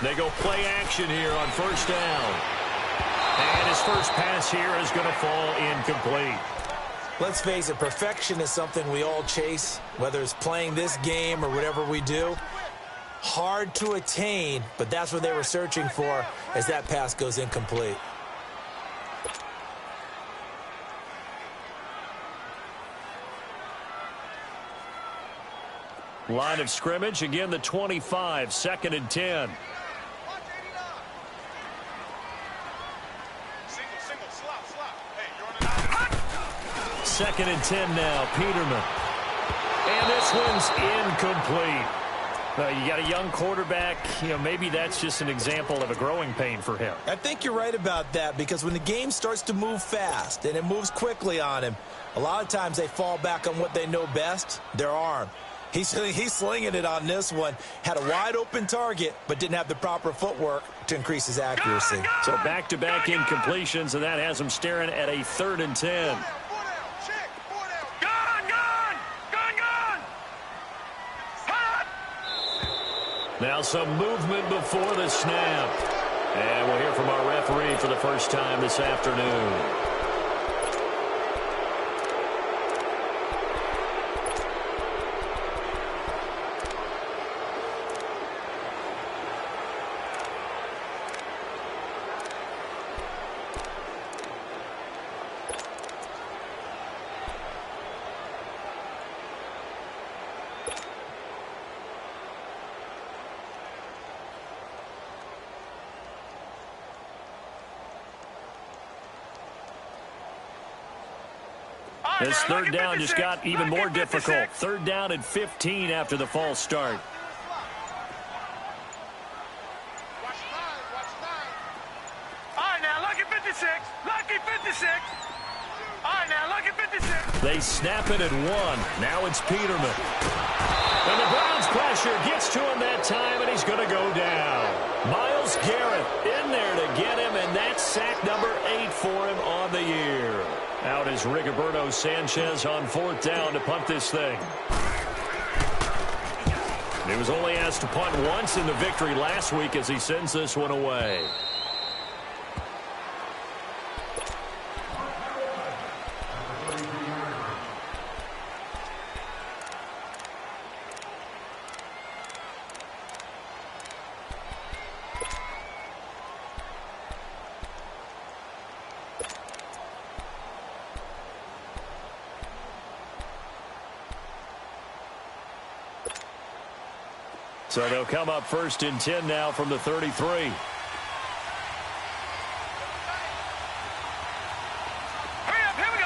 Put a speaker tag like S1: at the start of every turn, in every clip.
S1: They go play action here on first down. And his first pass here is going to fall incomplete.
S2: Let's face it, perfection is something we all chase, whether it's playing this game or whatever we do. Hard to attain, but that's what they were searching for as that pass goes incomplete.
S1: Line of scrimmage, again the 25, 2nd and 10. Second and 10 now, Peterman. And this one's incomplete. You got a young quarterback, maybe that's just an example of a growing pain for him.
S2: I think you're right about that, because when the game starts to move fast and it moves quickly on him, a lot of times they fall back on what they know best, their arm. He's slinging it on this one. Had a wide-open target, but didn't have the proper footwork to increase his accuracy.
S1: So back-to-back incompletions, and that has him staring at a 3rd and 10. Now some movement before the snap. And we'll hear from our referee for the first time this afternoon. This 3rd down just got even more difficult. 3rd down and 15 after the false start.
S3: All right, now, lucky 56. Lucky 56. All right, now, lucky 56.
S1: They snap it at 1. Now it's Peterman. And the Browns pressure gets to him that time, and he's going to go down. Myles Garrett in there to get him, and that's sack number 8 for him on the year. Out is Rigoberto Sanchez on 4th down to punt this thing. He was only asked to punt once in the victory last week as he sends this one away. So they'll come up 1st and 10 now from the 33.
S3: Hurry up, here we go.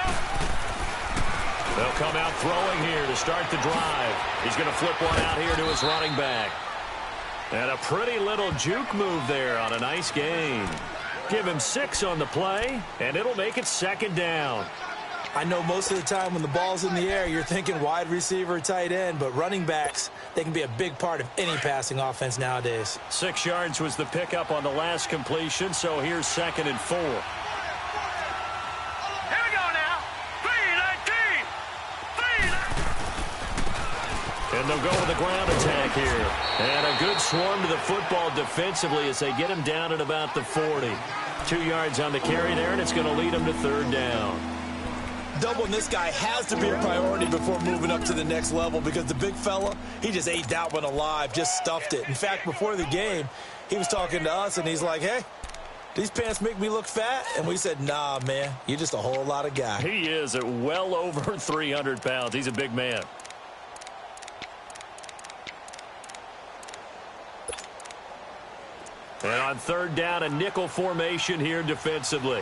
S1: They'll come out throwing here to start the drive. He's going to flip one out here to his running back. And a pretty little juke move there on a nice gain. Give him 6 on the play, and it'll make it 2nd down.
S2: I know most of the time when the ball's in the air, you're thinking wide receiver, tight end, but running backs, they can be a big part of any passing offense nowadays.
S1: 6 yards was the pickup on the last completion, so here's 2nd and 4.
S3: Here we go now. 3-19. 3-19.
S1: And they'll go with the ground attack here. And a good swarm to the football defensively as they get him down at about the 40. 2 yards on the carry there, and it's going to lead him to 3rd down.
S2: Doubling this guy has to be a priority before moving up to the next level, because the big fella, he just ate that one alive, just stuffed it. In fact, before the game, he was talking to us, and he's like, hey, these pants make me look fat? And we said, nah, man, you're just a whole lot of guy.
S1: He is at well over 300 pounds. He's a big man. And on 3rd down, a nickel formation here defensively.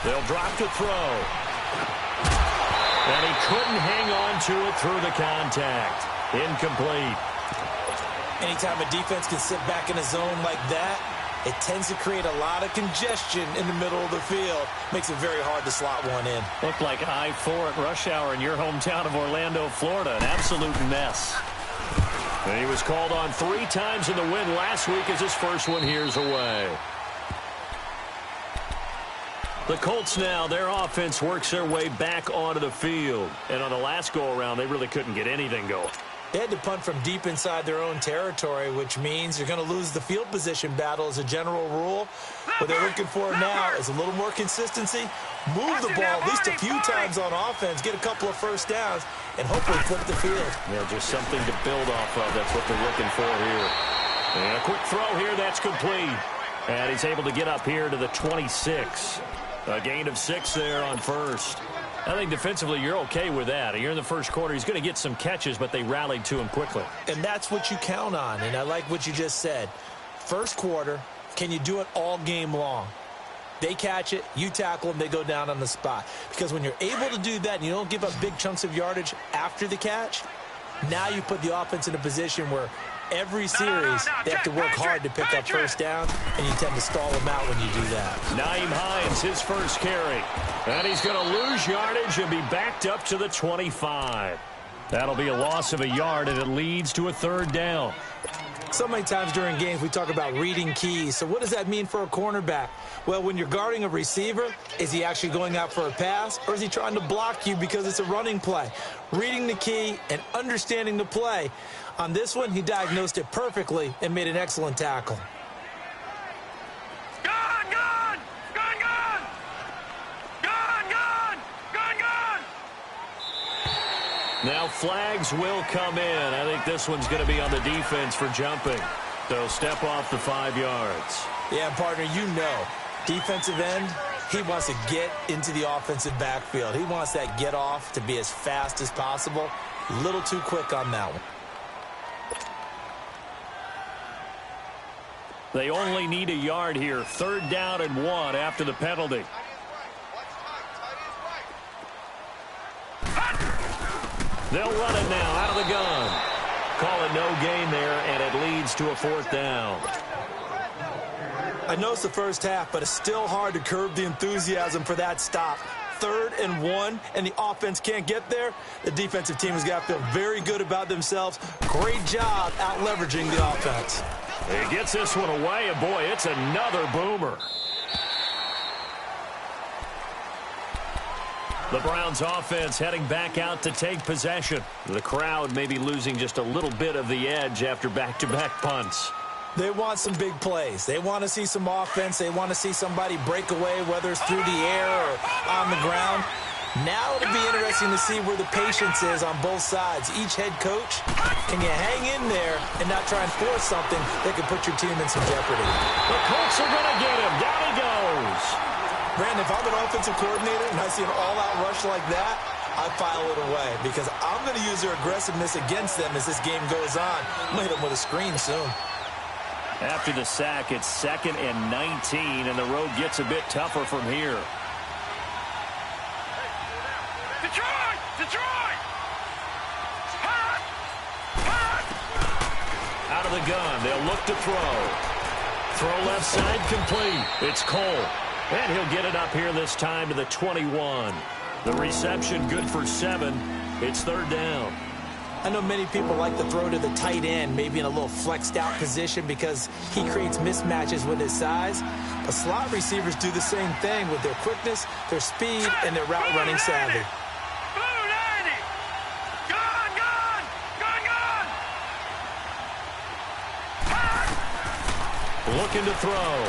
S1: They'll drop to throw. And he couldn't hang on to it through the contact. Incomplete.
S2: Anytime a defense can sit back in a zone like that, it tends to create a lot of congestion in the middle of the field. Makes it very hard to slot one in.
S1: Looked like I-4 at rush hour in your hometown of Orlando, Florida. An absolute mess. And he was called on 3 times in the win last week as his first one here's away. The Colts now, their offense works their way back onto the field. And on the last go-around, they really couldn't get anything going.
S2: They had to punt from deep inside their own territory, which means you're going to lose the field position battle as a general rule. What they're looking for now is a little more consistency, move the ball at least a few times on offense, get a couple of first downs, and hopefully flip the field.
S1: Yeah, just something to build off of. That's what they're looking for here. And a quick throw here, that's complete. And he's able to get up here to the 26. A gain of 6 there on first. I think defensively you're okay with that. Here in the first quarter, he's going to get some catches, but they rallied to him quickly.
S2: And that's what you count on, and I like what you just said. First quarter, can you do it all game long? They catch it, you tackle them, they go down on the spot. Because when you're able to do that and you don't give up big chunks of yardage after the catch, now you put the offense in a position where every series they have to work hard to pick up first down, and you tend to stall them out when you do that.
S1: Nyheim Hines, his first carry. And he's going to lose yardage and be backed up to the 25. That'll be a loss of a yard, and it leads to a third down.
S2: So many times during games we talk about reading keys. So what does that mean for a cornerback? Well, when you're guarding a receiver, is he actually going out for a pass, or is he trying to block you because it's a running play? Reading the key and understanding the play. On this one, he diagnosed it perfectly and made an excellent tackle.
S3: Gone, gone! Gone, gone! Gone, gone! Gone, gone!
S1: Now flags will come in. I think this one's going to be on the defense for jumping. They'll step off the 5 yards.
S2: Yeah, partner, you know, defensive end, he wants to get into the offensive backfield. He wants that get off to be as fast as possible. A little too quick on that one.
S1: They only need a yard here. 3rd down and 1 after the penalty. They'll run it now out of the gun. Call it no gain there, and it leads to a 4th down.
S2: I know it's the first half, but it's still hard to curb the enthusiasm for that stop. 3rd and 1, and the offense can't get there. The defensive team has got to feel very good about themselves. Great job out leveraging the offense.
S1: He gets this one away, and boy, it's another boomer. The Browns offense heading back out to take possession. The crowd may be losing just a little bit of the edge after back-to-back punts.
S2: They want some big plays. They want to see some offense. They want to see somebody break away, whether it's through the air or on the ground. Now it'll be interesting to see where the patience is on both sides. Each head coach, can you hang in there and not try and force something that could put your team in some jeopardy?
S1: The Colts are going to get him. Down he goes.
S2: Brandon, if I'm an offensive coordinator and I see an all-out rush like that, I file it away because I'm going to use their aggressiveness against them as this game goes on. I'm going to hit them with a screen soon.
S1: After the sack, it's 2nd and 19, and the road gets a bit tougher from here.
S3: Detroit! Detroit! Hot! Hot!
S1: Out of the gun, they'll look to throw. Throw left side complete. It's Cole. And he'll get it up here this time to the 21. The reception good for 7. It's 3rd down.
S2: I know many people like to throw to the tight end, maybe in a little flexed out position because he creates mismatches with his size. But slot receivers do the same thing with their quickness, their speed, and their route running savvy.
S3: Blue 90! Gone, gone! Gone, gone! Hot!
S1: Looking to throw.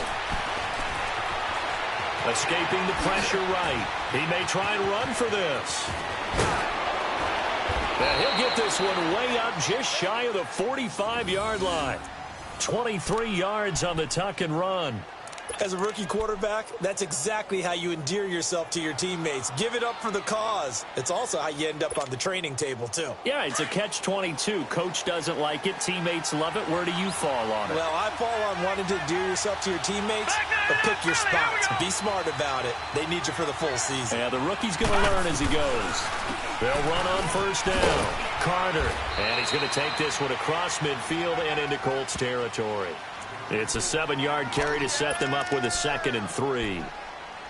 S1: Escaping the pressure right. He may try and run for this. And he'll get this one way up just shy of the 45-yard line. 23 yards on the tuck and run.
S2: As a rookie quarterback, that's exactly how you endear yourself to your teammates. Give it up for the cause. It's also how you end up on the training table, too.
S1: Yeah, it's a catch-22. Coach doesn't like it. Teammates love it. Where do you fall on it?
S2: Well, I fall on wanting to endear yourself to your teammates, but pick your spots. Be smart about it. They need you for the full season.
S1: Yeah, the rookie's going to learn as he goes. They'll run on 1st down. Carter. And he's going to take this one across midfield and into Colts territory. It's a 7-yard carry to set them up with a 2nd and 3.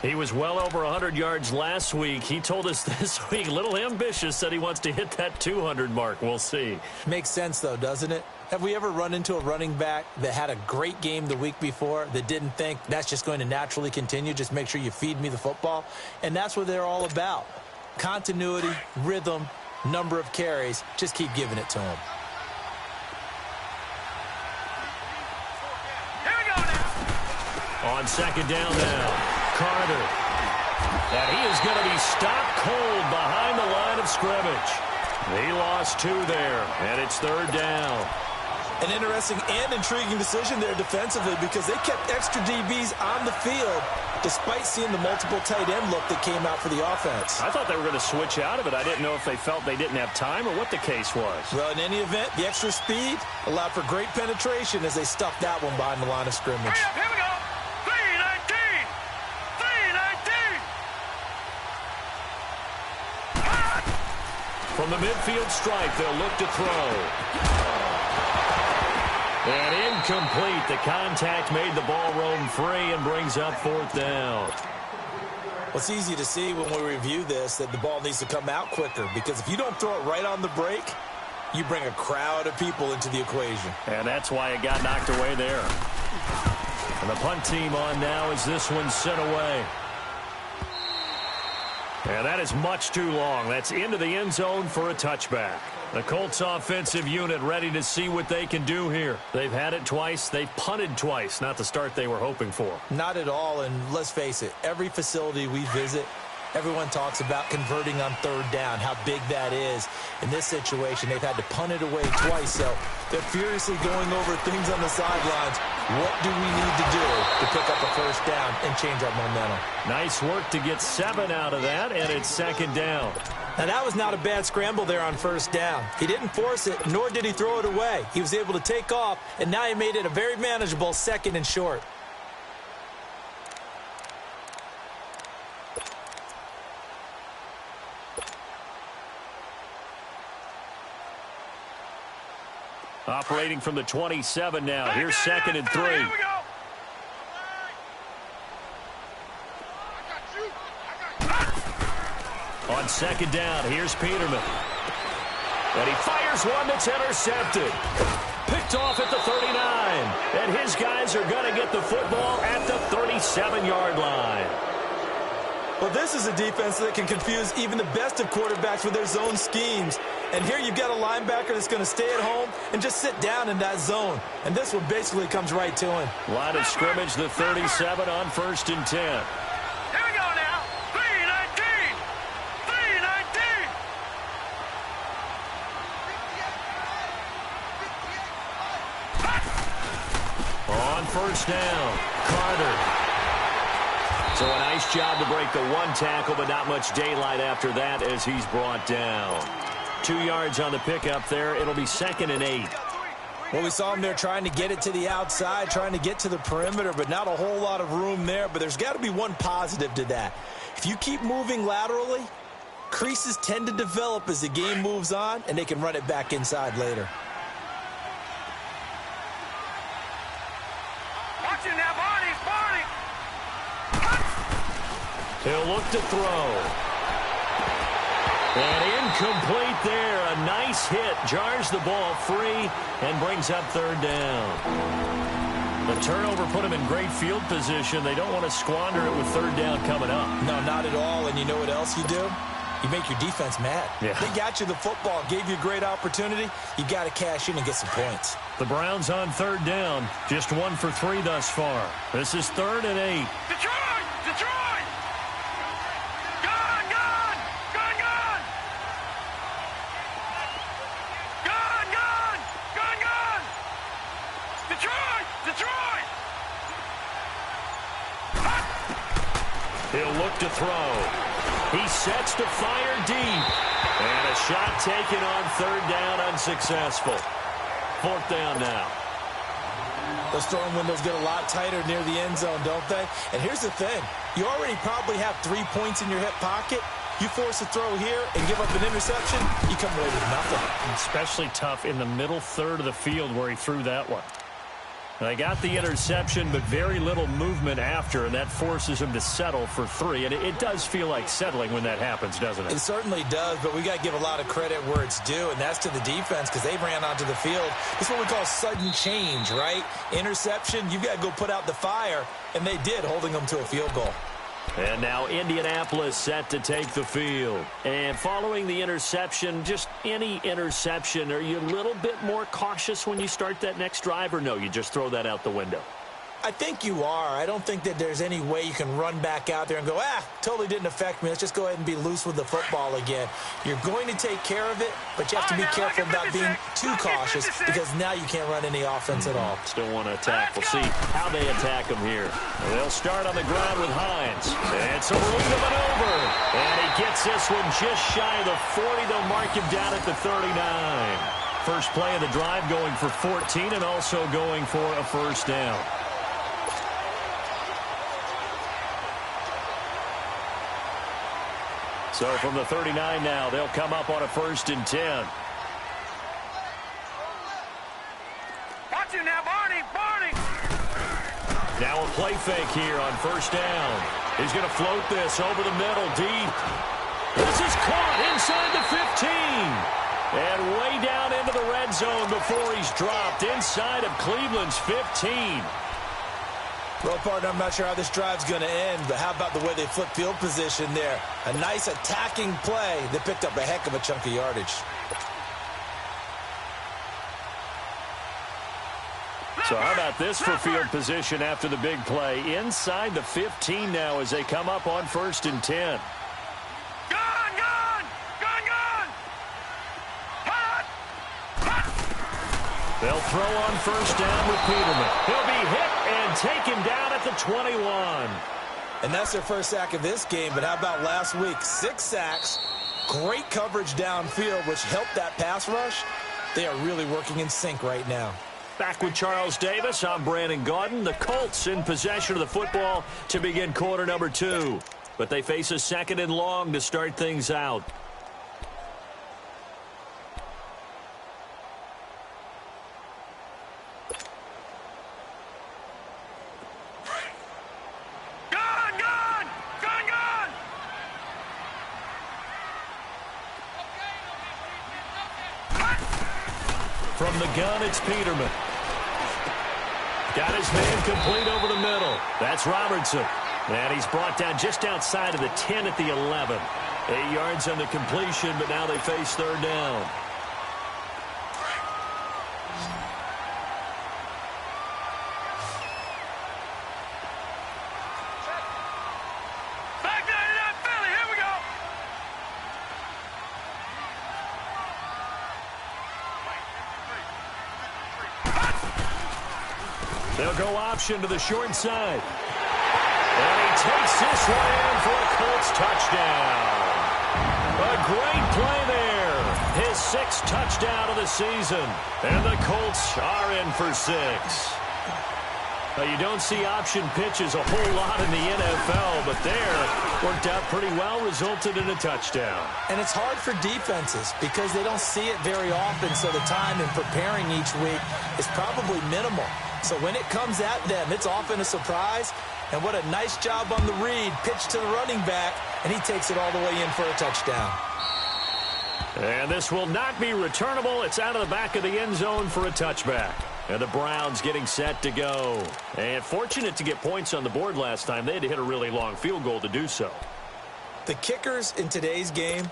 S1: He was well over 100 yards last week. He told us this week, a little ambitious, said he wants to hit that 200 mark. We'll see.
S2: Makes sense, though, doesn't it? Have we ever run into a running back that had a great game the week before that didn't think that's just going to naturally continue? Just make sure you feed me the football. And that's what they're all about. Continuity, rhythm, number of carries. Just keep giving it to him.
S3: Here we go now.
S1: On second down now, Carter. And he is going to be stopped cold behind the line of scrimmage. He lost 2 there, and it's third down.
S2: An interesting and intriguing decision there defensively because they kept extra DBs on the field despite seeing the multiple tight end look that came out for the offense.
S1: I thought they were going to switch out of it. I didn't know if they felt they didn't have time or what the case was.
S2: Well, in any event, the extra speed allowed for great penetration as they stuffed that one behind the line of scrimmage.
S3: Hurry up, here we go. 319. 319.
S1: From the midfield stripe, they'll look to throw. And incomplete. The contact made the ball roam free and brings up fourth down.
S2: Well, it's easy to see when we review this that the ball needs to come out quicker because if you don't throw it right on the break, you bring a crowd of people into the equation.
S1: And that's why it got knocked away there. And the punt team on now as this one's sent away. And that is much too long. That's into the end zone for a touchback. The Colts offensive unit ready to see what they can do here. They've had it twice. They've punted twice. Not the start they were hoping for.
S2: Not at all, and let's face it, every facility we visit, everyone talks about converting on third down, how big that is. In this situation, they've had to punt it away twice, so they're furiously going over things on the sidelines. What do we need to do to pick up a first down and change our momentum?
S1: Nice work to get 7 out of that, and it's second down.
S2: Now, that was not a bad scramble there on first down. He didn't force it, nor did he throw it away. He was able to take off, and now he made it a very manageable second and short.
S1: Operating from the 27 now. Here's second and 3.
S3: Here we go.
S1: On second down, here's Peterman. And he fires one that's intercepted. Picked off at the 39. And his guys are going to get the football at the 37-yard line.
S2: Well, this is a defense that can confuse even the best of quarterbacks with their zone schemes. And here you've got a linebacker that's going to stay at home and just sit down in that zone. And this one basically comes right to him.
S1: Line of scrimmage, the 37 on 1st and 10.
S3: Here we go now. 319. 319.
S1: On first down, Carter. So a nice job to break the one tackle, but not much daylight after that as he's brought down. 2 yards on the pickup there. It'll be second and 8.
S2: Well, we saw him there trying to get it to the outside, trying to get to the perimeter, but not a whole lot of room there. But there's got to be one positive to that. If you keep moving laterally, creases tend to develop as the game moves on, and they can run it back inside later.
S3: Watch it now, Barney. Barney.
S1: He'll look to throw. And incomplete there. A nice hit. Jars the ball free and brings up third down. The turnover put him in great field position. They don't want to squander it with third down coming up.
S2: No, not at all. And you know what else you do? You make your defense mad.
S1: Yeah.
S2: They got you the football, gave you a great opportunity. You got to cash in and get some points.
S1: The Browns on third down. Just 1 for 3 thus far. This is 3rd and 8.
S3: Detroit! Detroit! Gone! Gone! Gone! Gone! Gone! Gone! Gone! Gone! Detroit! Detroit!
S1: He'll look to throw. He sets to fire deep. And a shot taken on third down, unsuccessful. 4th down now.
S2: Those throwing windows get a lot tighter near the end zone, don't they? And here's the thing. You already probably have 3 points in your hip pocket. You force a throw here and give up an interception, you come away with nothing.
S1: Especially tough in the middle third of the field where he threw that one. They got the interception, but very little movement after, and that forces him to settle for 3. And it does feel like settling when that happens, doesn't it?
S2: It certainly does, but we got to give a lot of credit where it's due, and that's to the defense because they ran onto the field. It's what we call sudden change, right? Interception, you've got to go put out the fire, and they did, holding them to a field goal.
S1: And now Indianapolis set to take the field. And following the interception, just any interception, are you a little bit more cautious when you start that next drive, or no, you just throw that out the window?
S2: I think you are. I don't think that there's any way you can run back out there and go, totally didn't affect me. Let's just go ahead and be loose with the football again. You're going to take care of it, but you have to be careful about being too cautious because now you can't run any offense at all.
S1: Still want to attack. We'll see how they attack him here. They'll start on the ground with Hines. And some room to maneuver. And he gets this one just shy of the 40. They'll mark him down at the 39. First play of the drive going for 14 and also going for a first down. So from the 39 now, they'll come up on a 1st and 10.
S3: Watch him now, Barney.
S1: Now a play fake here on 1st down. He's going to float this over the middle, deep. This is caught inside the 15. And way down into the red zone before he's dropped inside of Cleveland's 15.
S2: Well, partner, I'm not sure how this drive's going to end, but how about the way they flip field position there? A nice attacking play that picked up a heck of a chunk of yardage.
S1: So how about this for field position after the big play? Inside the 15 now as they come up on 1st and 10. They'll throw on 1st down with Peterman. He'll be hit and taken down at the 21.
S2: And that's their first sack of this game, but how about last week? 6 sacks, great coverage downfield, which helped that pass rush. They are really working in sync right now.
S1: Back with Charles Davis, I'm Brandon Gaudin. The Colts in possession of the football to begin quarter number 2. But they face a 2nd and long to start things out. From the gun, it's Peterman. Got his man complete over the middle. That's Robertson. And he's brought down just outside of the 10 at the 11. 8 yards on the completion, but now they face 3rd down. They'll go option to the short side. And he takes this one in for a Colts touchdown. A great play there. His 6th touchdown of the season. And the Colts are in for 6. You don't see option pitches a whole lot in the NFL, but there worked out pretty well, resulted in a touchdown.
S2: And it's hard for defenses because they don't see it very often, so the time in preparing each week is probably minimal. So when it comes at them, it's often a surprise. And what a nice job on the read. Pitch to the running back, and he takes it all the way in for a touchdown.
S1: And this will not be returnable. It's out of the back of the end zone for a touchback. And the Browns getting set to go. And fortunate to get points on the board last time. They had to hit a really long field goal to do so.
S2: The kickers in today's game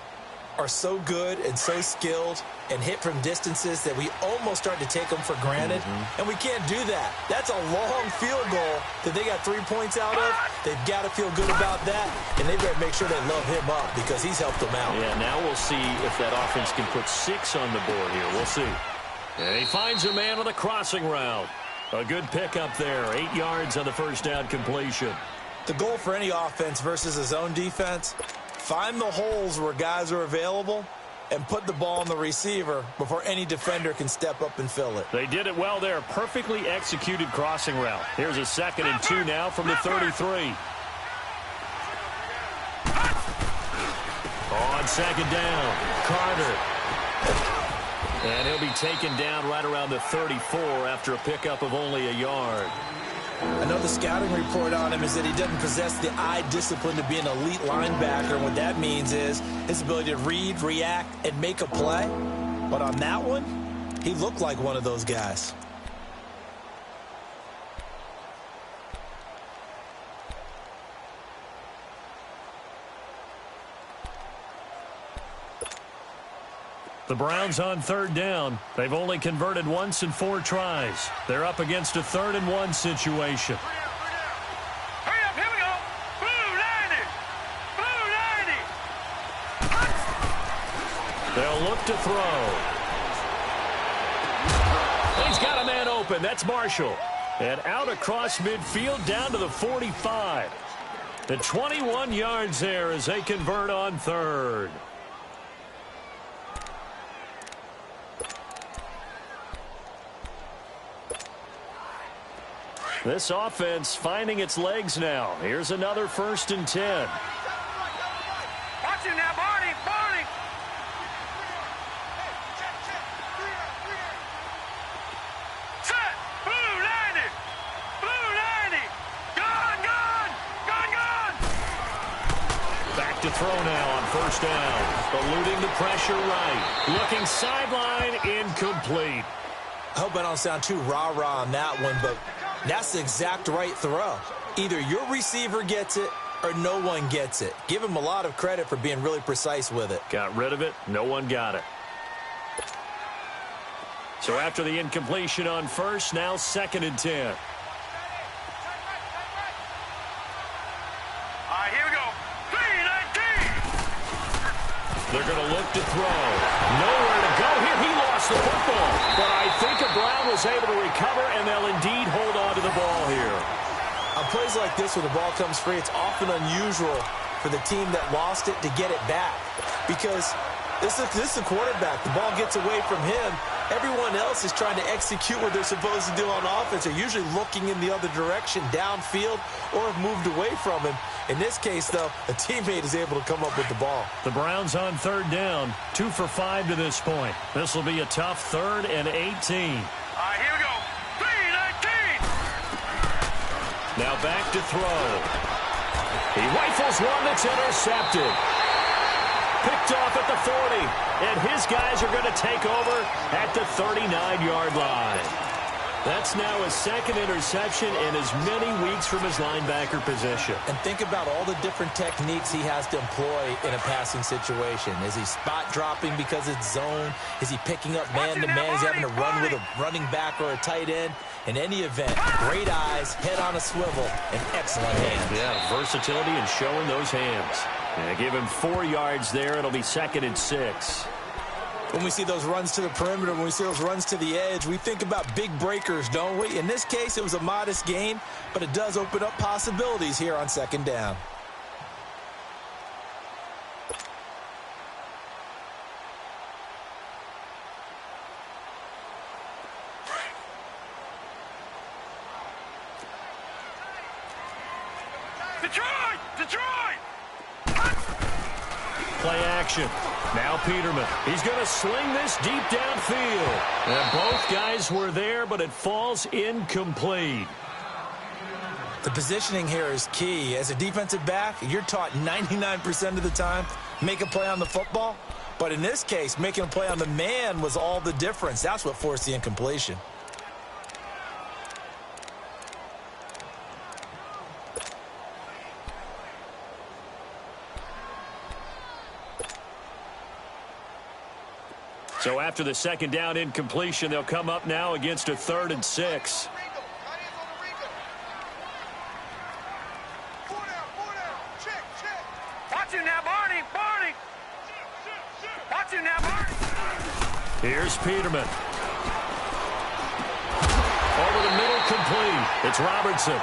S2: are so good and so skilled and hit from distances that we almost start to take them for granted. And we can't do that. That's a long field goal that they got 3 points out of. They've got to feel good about that, and they better make sure they love him up because he's helped them out.
S1: Yeah, now we'll see if that offense can put 6 on the board here. We'll see. And he finds a man on the crossing route. A good pickup there. 8 yards on the 1st down completion.
S2: The goal for any offense versus a zone defense, find the holes where guys are available and put the ball on the receiver before any defender can step up and fill it.
S1: They did it well there. Perfectly executed crossing route. Here's a 2nd and 2 now from the 33. On 2nd down, Carter. And he'll be taken down right around the 34 after a pickup of only a yard.
S2: I know the scouting report on him is that he doesn't possess the eye discipline to be an elite linebacker. And what that means is his ability to read, react, and make a play. But on that one, he looked like one of those guys.
S1: The Browns on third down. They've only converted once in 4 tries. They're up against a 3rd and 1 situation.
S3: Hurry up, here we go. Blue 90. Blue 90.
S1: They'll look to throw. He's got a man open. That's Marshall. And out across midfield down to the 45. The 21 yards there as they convert on 3rd. This offense finding its legs now. Here's another 1st and 10.
S3: Watch him now, Barney. Barney. Set. Blue 90. Blue 90. Gone.
S1: Back to throw now on 1st down. Eluding the pressure right. Looking sideline, incomplete.
S2: I hope I don't sound too rah-rah on that one, but that's the exact right throw. Either your receiver gets it or no one gets it. Give him a lot of credit for being really precise with it.
S1: Got rid of it. No one got it. So after the incompletion on 1st, now 2nd and 10.
S3: All right, here we go. 3-19.
S1: They're going to look to throw. Nowhere to go here. He lost the football. But I think Brown was able to recover, and they'll indeed hold on to the ball here.
S2: On plays like this where the ball comes free, it's often unusual for the team that lost it to get it back. Because this is the quarterback. The ball gets away from him. Everyone else is trying to execute what they're supposed to do on offense. They're usually looking in the other direction, downfield, or have moved away from him. In this case, though, a teammate is able to come up with the ball.
S1: The Browns on 3rd down, 2 for 5 to this point. This will be a tough 3rd and 18.
S3: All right, here we go. 3-19.
S1: Now back to throw. He rifles one that's intercepted. Picked off at the 40, and his guys are going to take over at the 39-yard line. That's now his 2nd interception in as many weeks from his linebacker position.
S2: And think about all the different techniques he has to employ in a passing situation. Is he spot dropping because it's zone? Is he picking up man-to-man? Is he having to run with a running back or a tight end? In any event, great eyes, head on a swivel, and excellent hands.
S1: Yeah, versatility and showing those hands. And give him 4 yards there. It'll be 2nd and 6.
S2: When we see those runs to the perimeter, when we see those runs to the edge, we think about big breakers, don't we? In this case, it was a modest gain, but it does open up possibilities here on 2nd down.
S3: Detroit!
S1: Play action. Now Peterman. He's going to sling this deep downfield. And both guys were there, but it falls incomplete.
S2: The positioning here is key. As a defensive back, you're taught 99% of the time, make a play on the football. But in this case, making a play on the man was all the difference. That's what forced the incompletion.
S1: So after the 2nd down incompletion, they'll come up now against a 3rd and 6.
S3: Watch him now, Barney. Watch him now, Barney.
S1: Here's Peterman. Over the middle, complete. It's Robertson.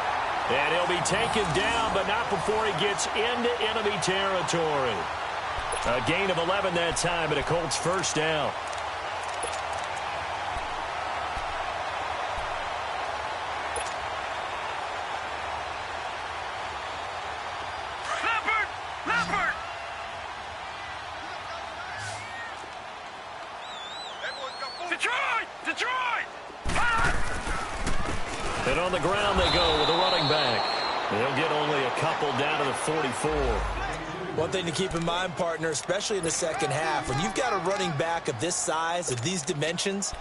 S1: And he'll be taken down, but not before he gets into enemy territory. A gain of 11 that time, and a Colts 1st down.
S3: Everyone go. Detroit!
S1: And on the ground they go with a running back. They'll get only a couple down to the 44.
S2: One thing to keep in mind, partner, especially in the second half, when you've got a running back of this size, of these dimensions,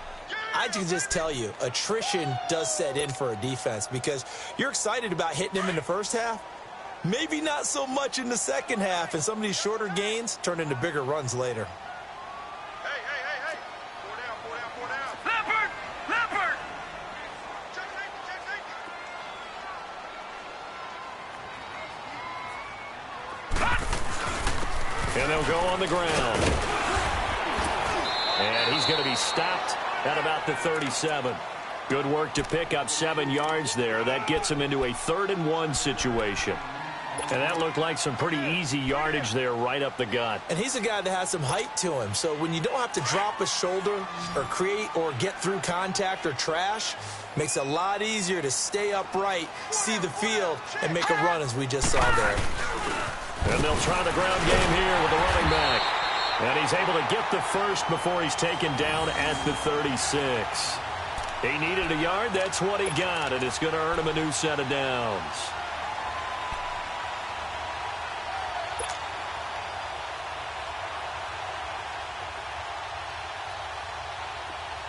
S2: I can just tell you, attrition does set in for a defense because you're excited about hitting him in the first half. Maybe not so much in the second half, and some of these shorter gains turn into bigger runs later.
S3: Hey. 4 down. Leopard! Check safety.
S1: And they'll go on the ground. And he's going to be stopped at about the 37. Good work to pick up 7 yards there. That gets him into a 3rd and 1 situation. And that looked like some pretty easy yardage there right up the gut.
S2: And he's a guy that has some height to him. So when you don't have to drop a shoulder or create or get through contact or trash, makes it a lot easier to stay upright, see the field, and make a run as we just saw there.
S1: And they'll try the ground game here with the running back. And he's able to get the first before he's taken down at the 36. He needed a yard. That's what he got, and it's going to earn him a new set of downs.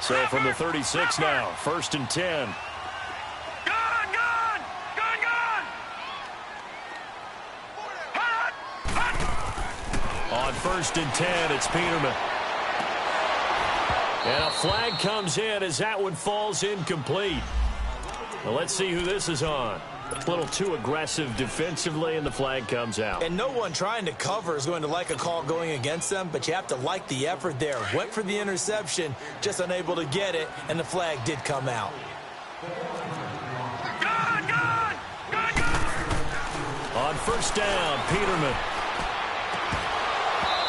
S1: So from the 36 now, 1st and 10.
S3: Gone!
S1: On 1st and 10, it's Peterman. And a flag comes in as that one falls incomplete. Well, let's see who this is on. A little too aggressive defensively, and the flag comes out.
S2: And no one trying to cover is going to like a call going against them, but you have to like the effort there. Went for the interception, just unable to get it, and the flag did come out.
S3: Gone!
S1: On 1st down, Peterman.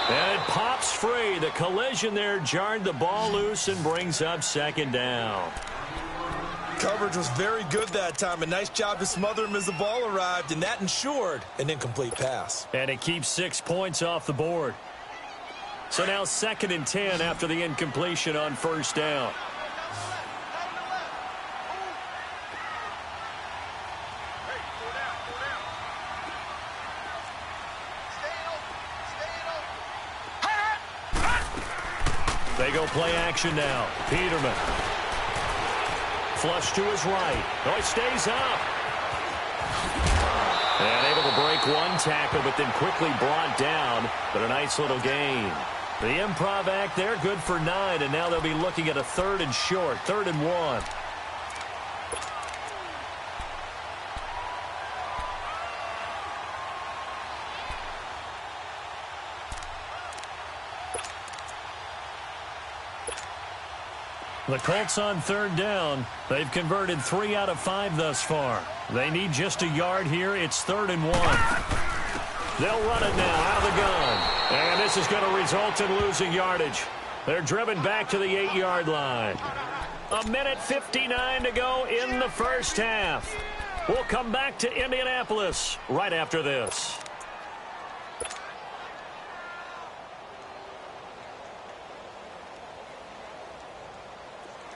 S1: And it pops free. The collision there jarred the ball loose and brings up 2nd down.
S2: Coverage was very good that time. A nice job to smother him as the ball arrived, and that ensured an incomplete pass.
S1: And it keeps 6 points off the board. So now 2nd and 10 after the incompletion on 1st down. They go play action now. Peterman. Flush to his right. Oh, he stays up. And able to break one tackle, but then quickly brought down. But a nice little gain. The improv act there, good for 9. And now they'll be looking at a 3rd and short, 3rd and 1. The Colts on 3rd down. They've converted 3 out of 5 thus far. They need just a yard here. It's 3rd and 1. They'll run it now out of the gun. And this is going to result in losing yardage. They're driven back to the 8-yard line. 1:59 to go in the first half. We'll come back to Indianapolis right after this.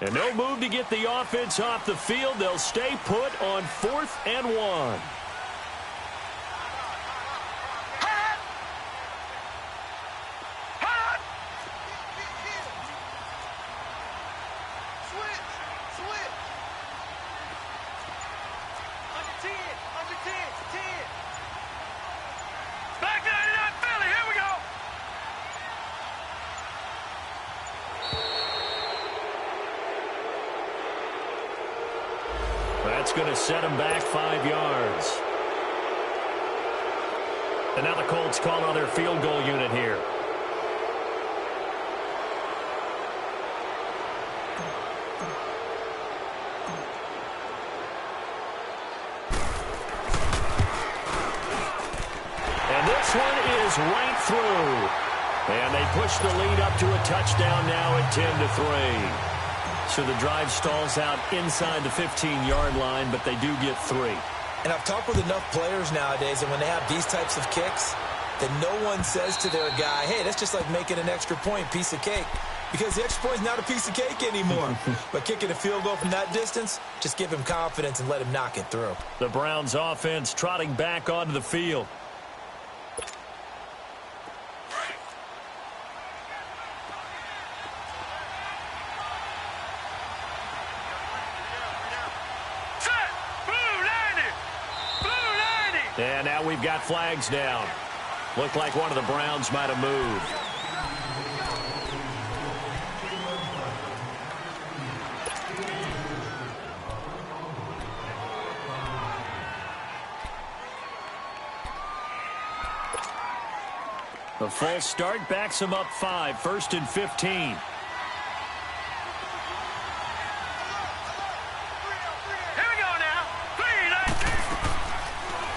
S1: And no move to get the offense off the field. They'll stay put on 4th and 1. That's going to set him back 5 yards. And now the Colts call on their field goal unit here. And this one is right through. And they push the lead up to a touchdown now at 10-3. So the drive stalls out inside the 15-yard line, but they do get 3.
S2: And I've talked with enough players nowadays, and when they have these types of kicks, then no one says to their guy, hey, that's just like making an extra point, piece of cake. because the extra point is not a piece of cake anymore. But kicking a field goal from that distance, just give him confidence and let him knock it through.
S1: The Browns offense trotting back onto the field. And now we've got flags down. Looked like one of the Browns might have moved. The false start backs him up 5, 1st and 15.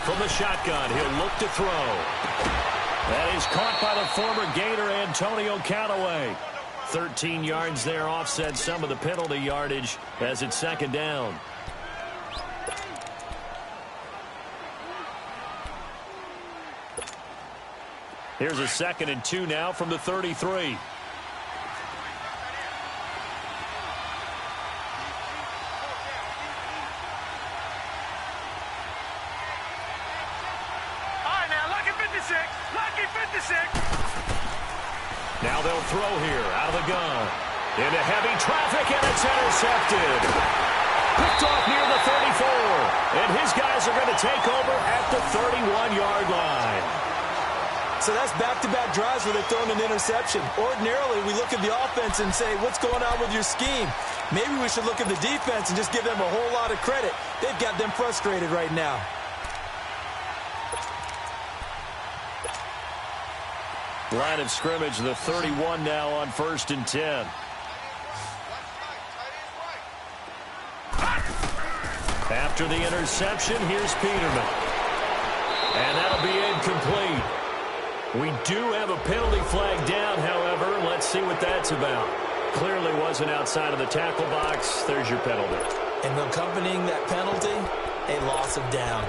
S1: From the shotgun, he'll look to throw. That is caught by the former Gator, Antonio Callaway. 13 yards there, offset some of the penalty yardage as it's 2nd down. Here's a 2nd and 2 now from the 33. Now they'll throw here out of the gun. Into heavy traffic, and it's intercepted. Picked off near the 34. And his guys are going to take over at the 31-yard line.
S2: So that's back-to-back drives where they're throwing an interception. Ordinarily, we look at the offense and say, what's going on with your scheme? Maybe we should look at the defense and just give them a whole lot of credit. They've got them frustrated right now.
S1: Line of scrimmage, the 31 now on 1st and 10. After the interception, here's Peterman. And that'll be incomplete. We do have a penalty flag down, however. Let's see what that's about. Clearly wasn't outside of the tackle box. There's your penalty.
S2: And accompanying that penalty, a loss of down.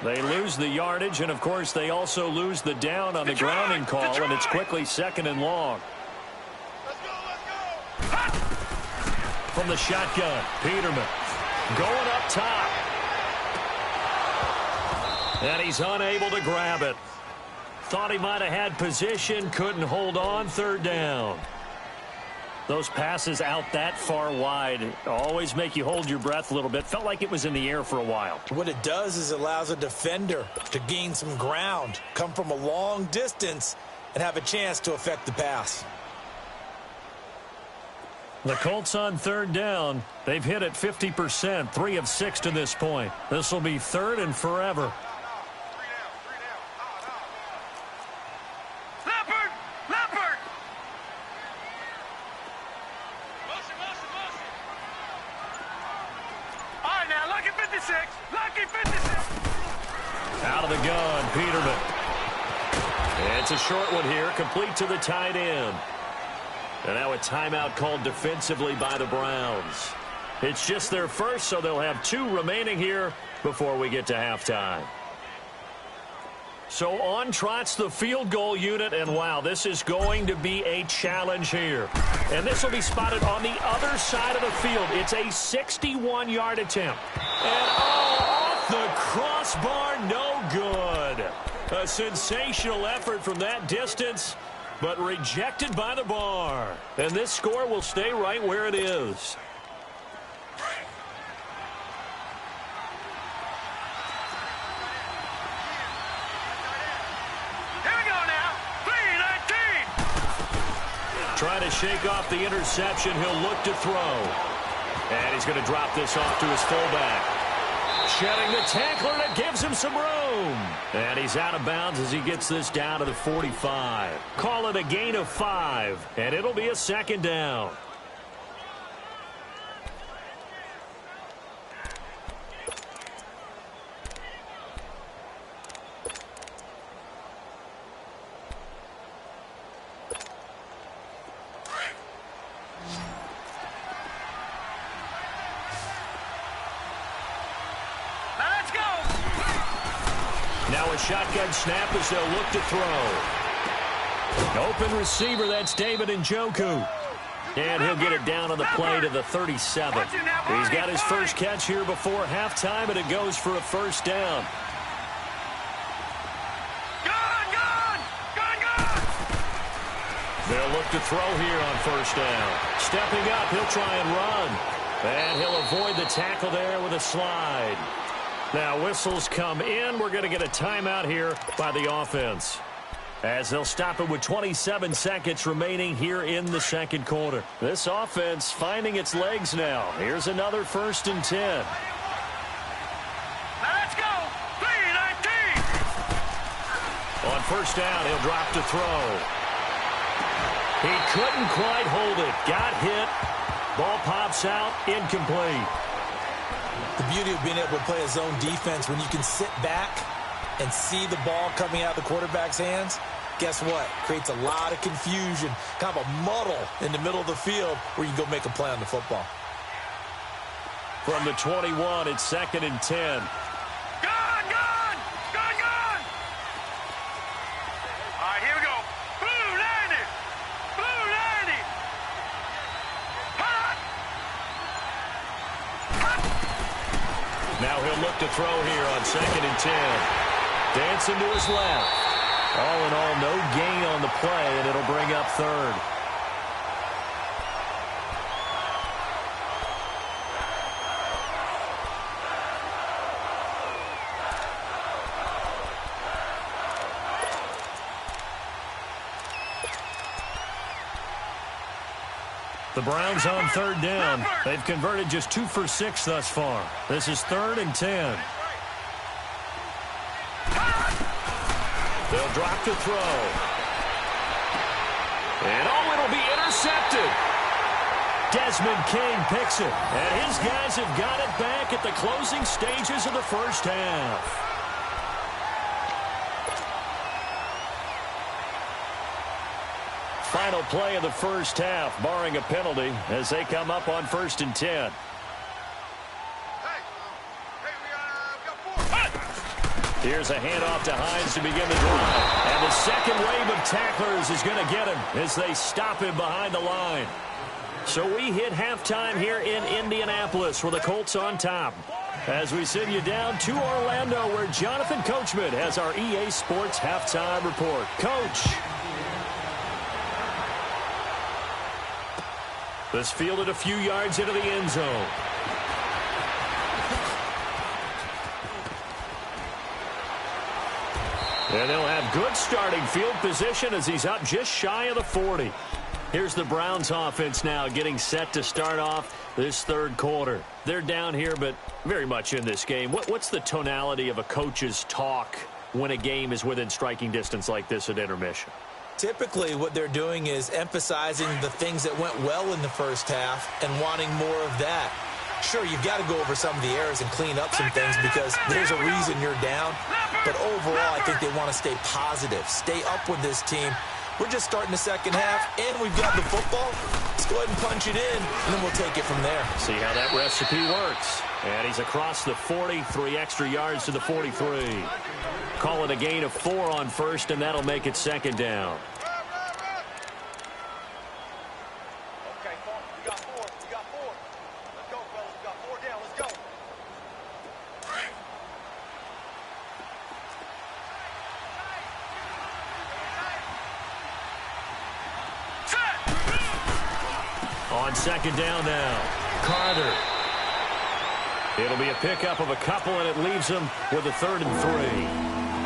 S1: They lose the yardage, and, of course, they also lose the down on the grounding call, and it's quickly 2nd and long.
S3: Let's go.
S1: From the shotgun, Peterman going up top. And he's unable to grab it. Thought he might have had position, couldn't hold on, 3rd down. Those passes out that far wide always make you hold your breath a little bit. Felt like it was in the air for a while.
S2: What it does is it allows a defender to gain some ground, come from a long distance, and have a chance to affect the pass.
S1: The Colts on 3rd down. They've hit it 50%, 3 of 6 to this point. This will be 3rd and forever. Out of the gun, Peterman. It's a short one here, complete to the tight end. And now a timeout called defensively by the Browns. It's just their first, so they'll have 2 remaining here before we get to halftime. So on trots the field goal unit, and wow, this is going to be a challenge here. And this will be spotted on the other side of the field. It's a 61-yard attempt. And off the crossbar, no good. A sensational effort from that distance, but rejected by the bar. And this score will stay right where it is. Trying to shake off the interception. He'll look to throw. And he's going to drop this off to his fullback. Shedding the tackler, and it gives him some room. And he's out of bounds as he gets this down to the 45. Call it a gain of 5, and it'll be a 2nd down. Now a shotgun snap as they'll look to throw. Open receiver, that's David Njoku. And he'll get it down on the play to the 37. He's got his first catch here before halftime, and it goes for a first down. They'll look to throw here on first down. Stepping up, he'll try and run. And he'll avoid the tackle there with a slide. Now whistles come in. We're going to get a timeout here by the offense, as they'll stop it with 27 seconds remaining here in the second quarter. This offense finding its legs now. Here's another 1st and 10.
S3: Now let's go. 3-19.
S1: On first down, he'll drop to throw. He couldn't quite hold it. Got hit. Ball pops out. Incomplete.
S2: The beauty of being able to play a zone defense, when you can sit back and see the ball coming out of the quarterback's hands, guess what? Creates a lot of confusion, kind of a muddle in the middle of the field where you can go make a play on the football.
S1: From the 21, it's 2nd and 10.
S3: All right, here we go. Blue 90. Blue 90.
S1: Now he'll look to throw here on 2nd and 10. Dancing to his left. All in all, no gain on the play, and it'll bring up 3rd. The Browns on 3rd down. They've converted just 2 for 6 thus far. This is 3rd and 10. They'll drop to throw. And it'll be intercepted. Desmond King picks it. And his guys have got it back at the closing stages of the first half. Final play of the first half, barring a penalty, as they come up on 1st and 10. Here's a handoff to Hines to begin the drive. And the second wave of tacklers is going to get him as they stop him behind the line. So we hit halftime here in Indianapolis with the Colts on top, as we send you down to Orlando, where Jonathan Coachman has our EA Sports halftime report. Coach. This fielded a few yards into the end zone. And they'll have good starting field position as he's up just shy of the 40. Here's the Browns offense now getting set to start off this third quarter. They're down here, but very much in this game. What's the tonality of a coach's talk when a game is within striking distance like this at intermission?
S2: Typically, what they're doing is emphasizing the things that went well in the first half and wanting more of that. Sure, you've got to go over some of the errors and clean up some things because there's a reason you're down. But overall, I think they want to stay positive, stay up with this team. We're just starting the second half, and we've got the football. Let's go ahead and punch it in, and then we'll take it from there.
S1: See how that recipe works. And he's across the 40, 3 extra yards to the 43. Call it a gain of 4 on first, and that'll make it second down. On second down now, Carter. It'll be a pickup of a couple, and it leaves him with a 3rd and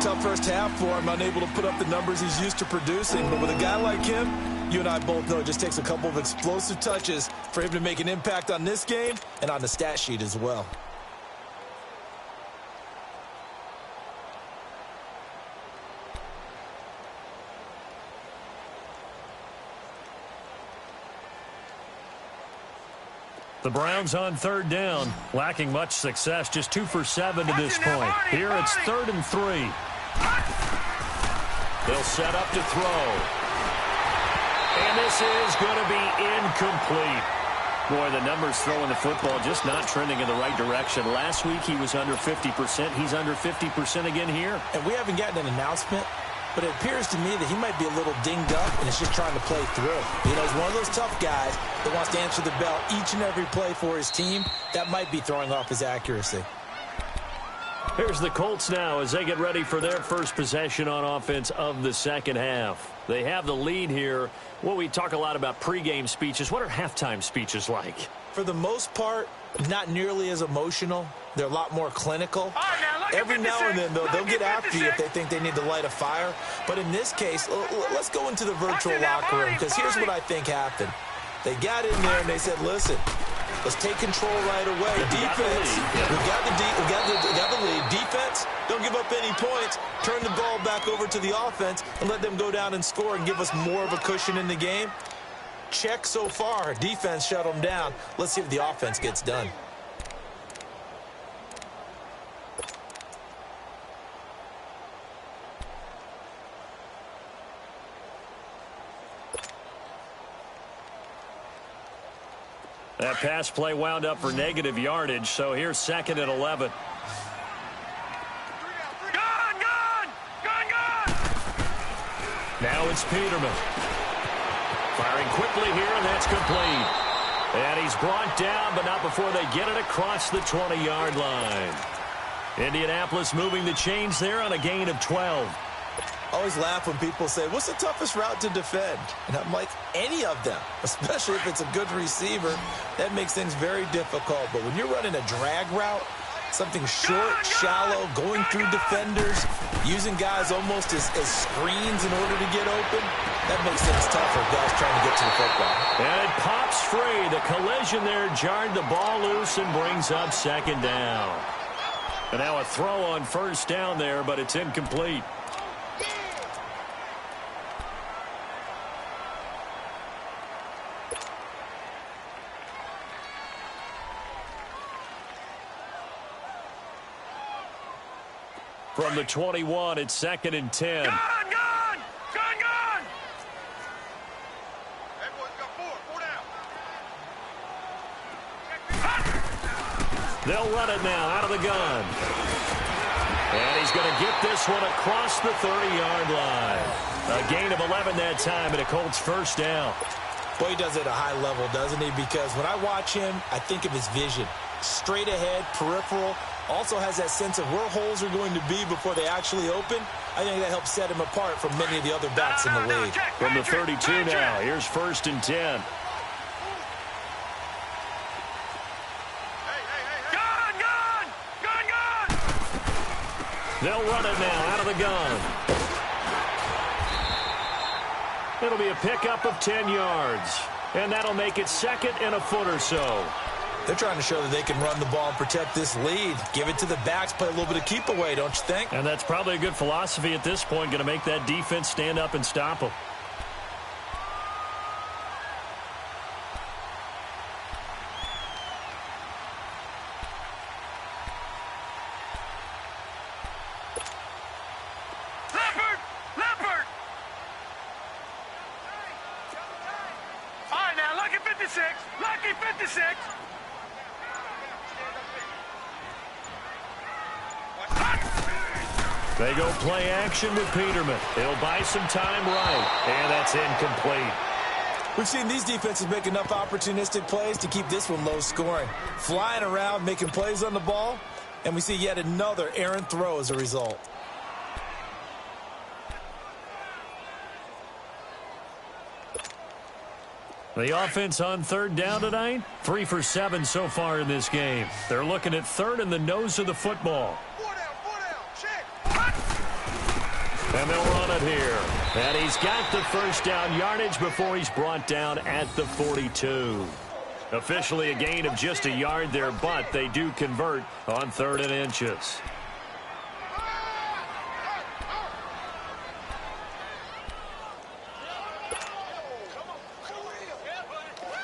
S1: 3.
S2: Tough first half for him, unable to put up the numbers he's used to producing. But with a guy like him, you and I both know it just takes a couple of explosive touches for him to make an impact on this game and on the stat sheet as well.
S1: The Browns on 3rd down, lacking much success, just 2 for 7 to this point. Here it's 3rd and 3. They'll set up to throw. And this is going to be incomplete. Boy, the numbers throwing the football just not trending in the right direction. Last week he was under 50%. He's under 50% again here.
S2: And we haven't gotten an announcement, but it appears to me that he might be a little dinged up and is just trying to play through. You know, he's one of those tough guys that wants to answer the bell each and every play for his team. That might be throwing off his accuracy.
S1: Here's the Colts now as they get ready for their first possession on offense of the second half. They have the lead here. Well, we talk a lot about pregame speeches. What are halftime speeches like?
S2: For the most part, not nearly as emotional. They're a lot more clinical. Every now and then, though, they'll get after you if they think they need to light a fire. But in this case, let's go into the virtual locker room, because here's what I think happened. They got in there and they said, listen, let's take control right away. Defense, we got the lead. Defense, don't give up any points. Turn the ball back over to the offense and let them go down and score and give us more of a cushion in the game. Check so far. Defense shut them down. Let's see if the offense gets done.
S1: That pass play wound up for negative yardage, so here's 2nd and 11. Now it's Peterman. Firing quickly here, and that's complete. And he's brought down, but not before they get it across the 20-yard line. Indianapolis moving the chains there on a gain of 12.
S2: I always laugh when people say, what's the toughest route to defend? And I'm like, any of them, especially if it's a good receiver. That makes things very difficult. But when you're running a drag route, something short, shallow, going through defenders, using guys almost as screens in order to get open, that makes things tough for guys trying to get to the football.
S1: And it pops free. The collision there jarred the ball loose and brings up 2nd down. And now a throw on 1st down there, but it's incomplete. From the 21, it's 2nd and 10.
S3: Gone! Everyone's got 4 down.
S1: They'll run it now out of the gun. And he's going to get this one across the 30-yard line. A gain of 11 that time, and a Colts 1st down.
S2: Boy, he does it at a high level, doesn't he? Because when I watch him, I think of his vision. Straight ahead, peripheral. Also has that sense of where holes are going to be before they actually open. I think that helps set him apart from many of the other backs in the league.
S1: From the 32 now, here's 1st and 10.
S3: Gone!
S1: They'll run it now out of the gun. It'll be a pickup of 10 yards. And that'll make it 2nd and a foot or so.
S2: They're trying to show that they can run the ball and protect this lead. Give it to the backs, play a little bit of keep away, don't you think?
S1: And that's probably a good philosophy at this point, going to make that defense stand up and stop them.
S3: Leopard! All right, now, lucky 56. Lucky 56.
S1: They go play action with Peterman. He'll buy some time right, and that's incomplete.
S2: We've seen these defenses make enough opportunistic plays to keep this one low scoring. Flying around, making plays on the ball, and we see yet another errant throw as a result.
S1: The offense on 3rd down tonight, 3 for 7 so far in this game. They're looking at 3rd in the nose of the football.
S3: 4 down, check.
S1: And they'll run it here. And he's got the 1st down yardage before he's brought down at the 42. Officially a gain of just a yard there, but they do convert on 3rd and inches.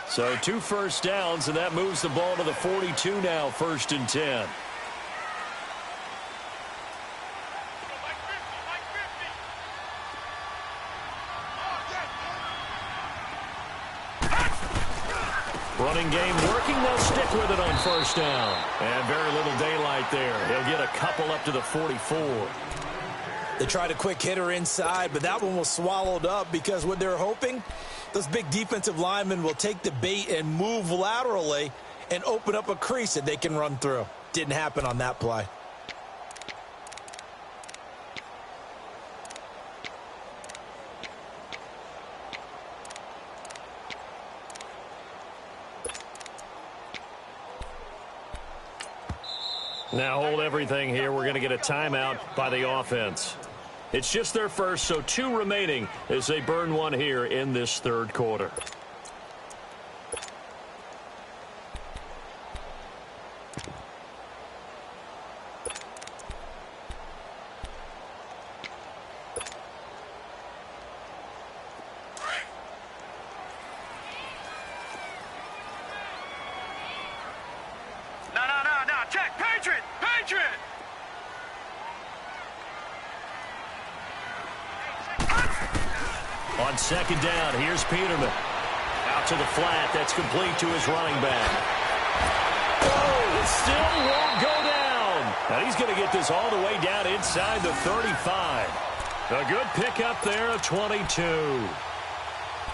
S1: So 2 first downs, and that moves the ball to the 42 now, 1st and 10. Running game working. They'll stick with it on first down. And very little daylight there. He'll get a couple up to the 44.
S2: They tried a quick hitter inside, but that one was swallowed up because what they're hoping, those big defensive linemen will take the bait and move laterally and open up a crease that they can run through. Didn't happen on that play.
S1: Now hold everything here. We're going to get a timeout by the offense. It's just their first, so 2 remaining as they burn one here in this third quarter. On second down, here's Peterman. Out to the flat. That's complete to his running back. Oh, it still won't go down. Now he's going to get this all the way down inside the 35. A good pickup there of 22.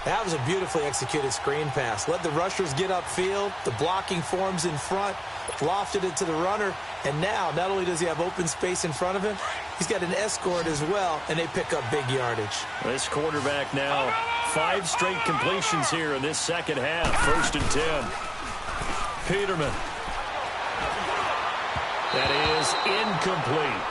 S2: That was a beautifully executed screen pass. Let the rushers get upfield. The blocking forms in front. Lofted it to the runner. And now, not only does he have open space in front of him, he's got an escort as well, and they pick up big yardage.
S1: This quarterback now, 5 straight completions here in this second half. 1st and 10. Peterman. That is incomplete.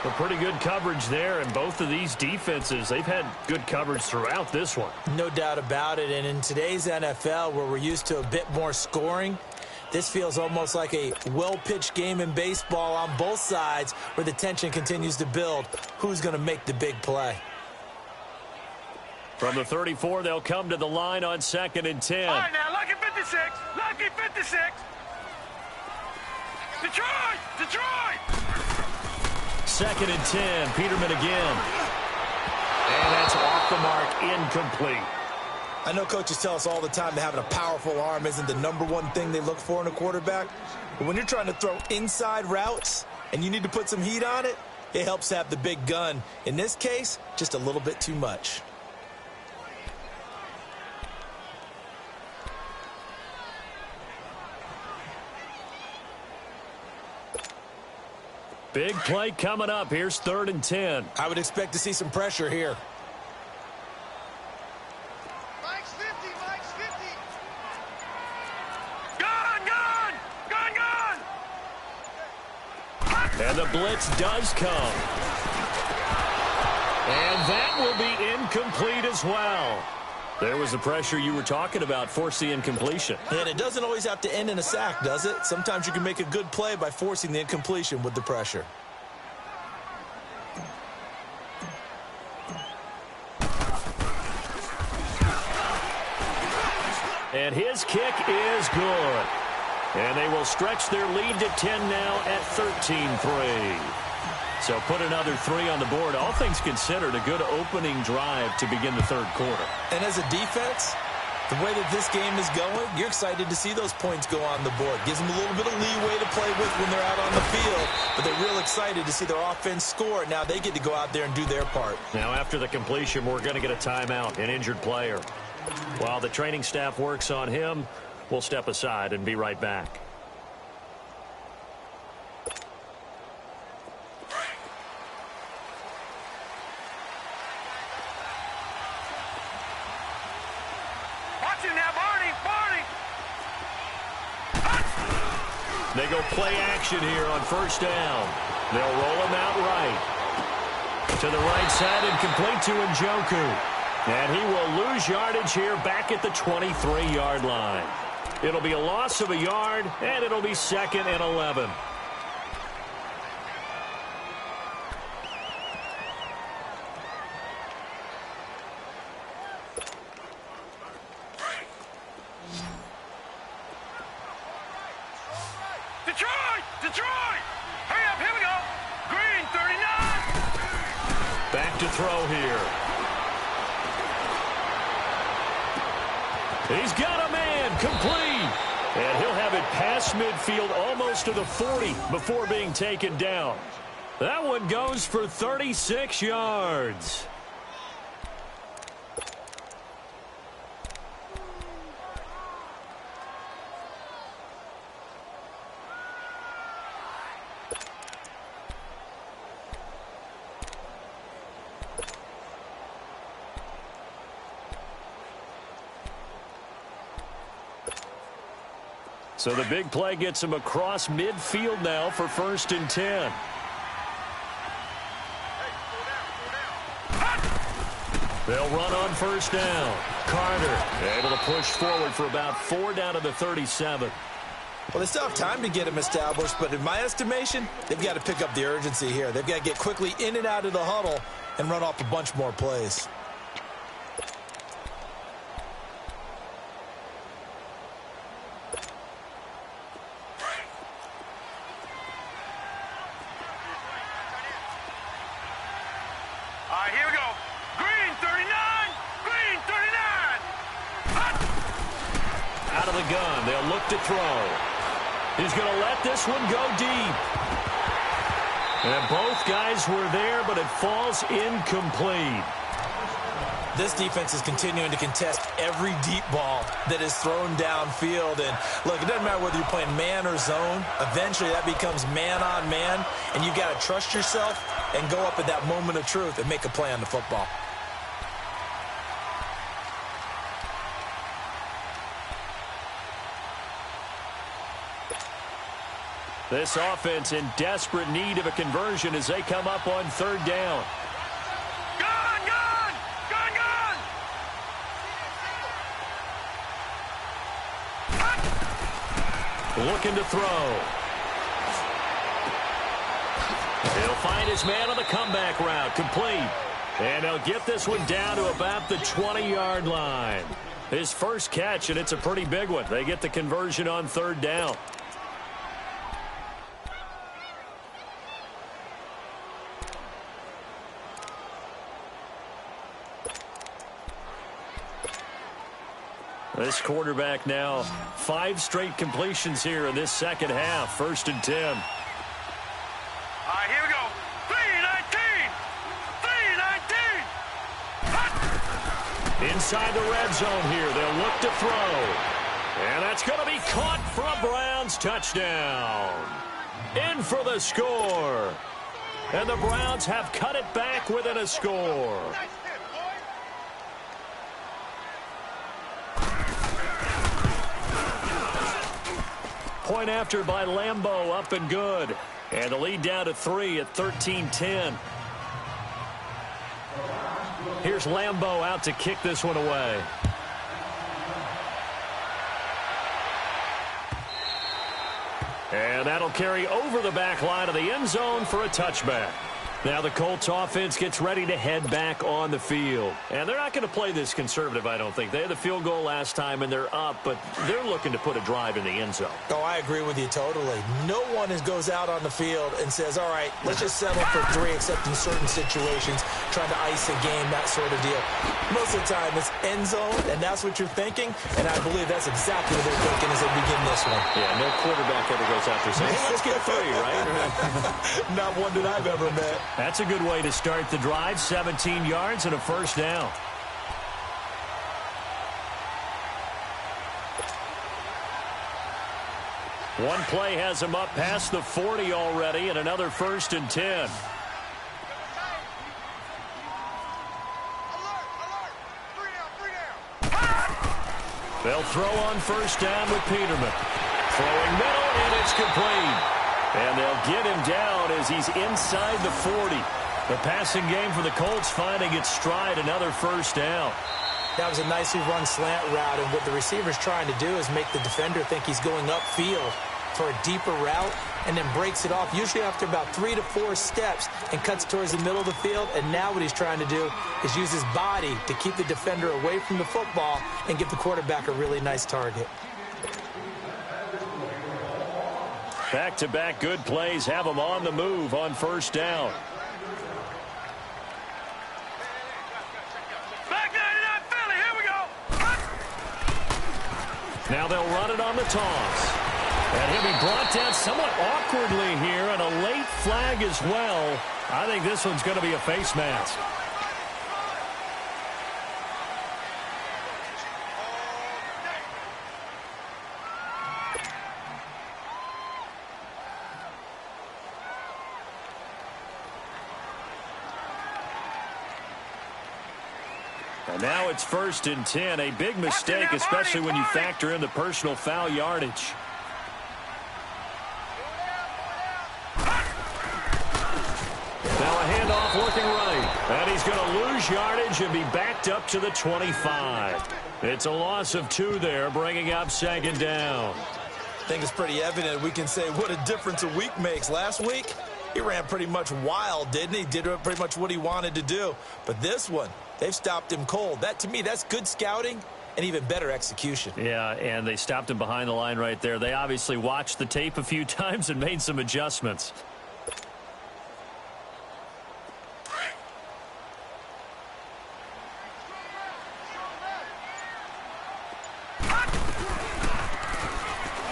S1: A pretty good coverage there, and both of these defenses, they've had good coverage throughout this one.
S2: No doubt about it, and in today's NFL, where we're used to a bit more scoring, this feels almost like a well-pitched game in baseball on both sides where the tension continues to build. Who's going to make the big play?
S1: From the 34, they'll come to the line on 2nd and 10.
S3: All right, now, lucky 56. Lucky 56. Detroit! Detroit!
S1: 2nd and 10. Peterman again. And that's off the mark. Incomplete.
S2: I know coaches tell us all the time that having a powerful arm isn't the #1 thing they look for in a quarterback. But when you're trying to throw inside routes and you need to put some heat on it, it helps have the big gun. In this case, just a little bit too much.
S1: Big play coming up. Here's 3rd and 10.
S2: I would expect to see some pressure here.
S3: Mike's 50, Mike's 50. Gone, gone, gone, gone.
S1: And the blitz does come. And that will be incomplete as well. There was the pressure you were talking about, force the incompletion.
S2: And it doesn't always have to end in a sack, does it? Sometimes you can make a good play by forcing the incompletion with the pressure.
S1: And his kick is good. And they will stretch their lead to 10 now at 13-3. So put another 3 on the board. All things considered, a good opening drive to begin the third quarter.
S2: And as a defense, the way that this game is going, you're excited to see those points go on the board. Gives them a little bit of leeway to play with when they're out on the field. But they're real excited to see their offense score. Now they get to go out there and do their part.
S1: Now after the completion, we're going to get a timeout, an injured player. While the training staff works on him, we'll step aside and be right back. They go play action here on first down. They'll roll him out right. To the right side and complete to Njoku. And he will lose yardage here back at the 23-yard line. It'll be a loss of a yard, and it'll be 2nd and 11.
S3: Detroit! Detroit! Hurry up, here we go! Green, 39!
S1: Back to throw here. He's got a man, complete. And he'll have it past midfield almost to the 40 before being taken down. That one goes for 36 yards. So the big play gets him across midfield now for 1st and 10. They'll run on 1st down. Carter able to push forward for about 4 down to the 37.
S2: Well, they still have time to get him established, but in my estimation, they've got to pick up the urgency here. They've got to get quickly in and out of the huddle and run off a bunch more plays.
S3: Here we go. Green 39. Green 39.
S1: Out of the gun. They'll look to throw. He's going to let this one go deep. And both guys were there, but it falls incomplete.
S2: This defense is continuing to contest every deep ball that is thrown downfield. And, look, it doesn't matter whether you're playing man or zone. Eventually, that becomes man-on-man, and you've got to trust yourself and go up at that moment of truth and make a play on the football.
S1: This offense in desperate need of a conversion as they come up on 3rd down.
S3: Gun, gun, gun, gun.
S1: Looking to throw. He'll find his man on the comeback route. Complete. And they'll get this one down to about the 20-yard line. His first catch, and it's a pretty big one. They get the conversion on 3rd down. This quarterback now 5 straight completions here in this second half. 1st and 10.
S3: Here we go. 319. 319.
S1: Inside the red zone here. They'll look to throw. And that's going to be caught for a Browns touchdown. In for the score. And the Browns have cut it back within a score. Point after by Lambeau, up and good. And the lead down to 3 at 13-10. Here's Lambeau out to kick this one away. And that'll carry over the back line of the end zone for a touchback. Now the Colts offense gets ready to head back on the field. And they're not going to play this conservative, I don't think. They had the field goal last time, and they're up, but they're looking to put a drive in the end zone.
S2: Oh, I agree with you totally. No one goes out on the field and says, all right, let's just settle for 3, except in certain situations, trying to ice a game, that sort of deal. Most of the time, it's end zone, and that's what you're thinking, and I believe that's exactly what they're thinking as they begin this one.
S1: Yeah, no quarterback ever goes out there saying, hey, let's get 3, right?
S2: Not one that I've ever met.
S1: That's a good way to start the drive. 17 yards and a 1st down. One play has him up past the 40 already, and another 1st and 10. They'll throw on 1st down with Peterman. Throwing middle, and it's complete. And they'll get him down as he's inside the 40. The passing game for the Colts finding its stride, another 1st down.
S2: That was a nicely run slant route, and what the receiver's trying to do is make the defender think he's going upfield for a deeper route, and then breaks it off, usually after about 3 to 4 steps, and cuts towards the middle of the field. And now what he's trying to do is use his body to keep the defender away from the football and give the quarterback a really nice target.
S1: Back-to-back good plays have them on the move on 1st down.
S3: Back 99 Philly, here we go.
S1: Now they'll run it on the toss. And he'll be brought down somewhat awkwardly here, and a late flag as well. I think this one's going to be a face mask. And now it's 1st and 10. A big mistake, especially when you factor in the personal foul yardage. Now a handoff working right. And he's going to lose yardage and be backed up to the 25. It's a loss of 2 there, bringing up 2nd down.
S2: I think it's pretty evident we can say what a difference a week makes. Last week, he ran pretty much wild, didn't he? Did pretty much what he wanted to do. But this one, they've stopped him cold. That, to me, that's good scouting and even better execution.
S1: Yeah, and they stopped him behind the line right there. They obviously watched the tape a few times and made some adjustments.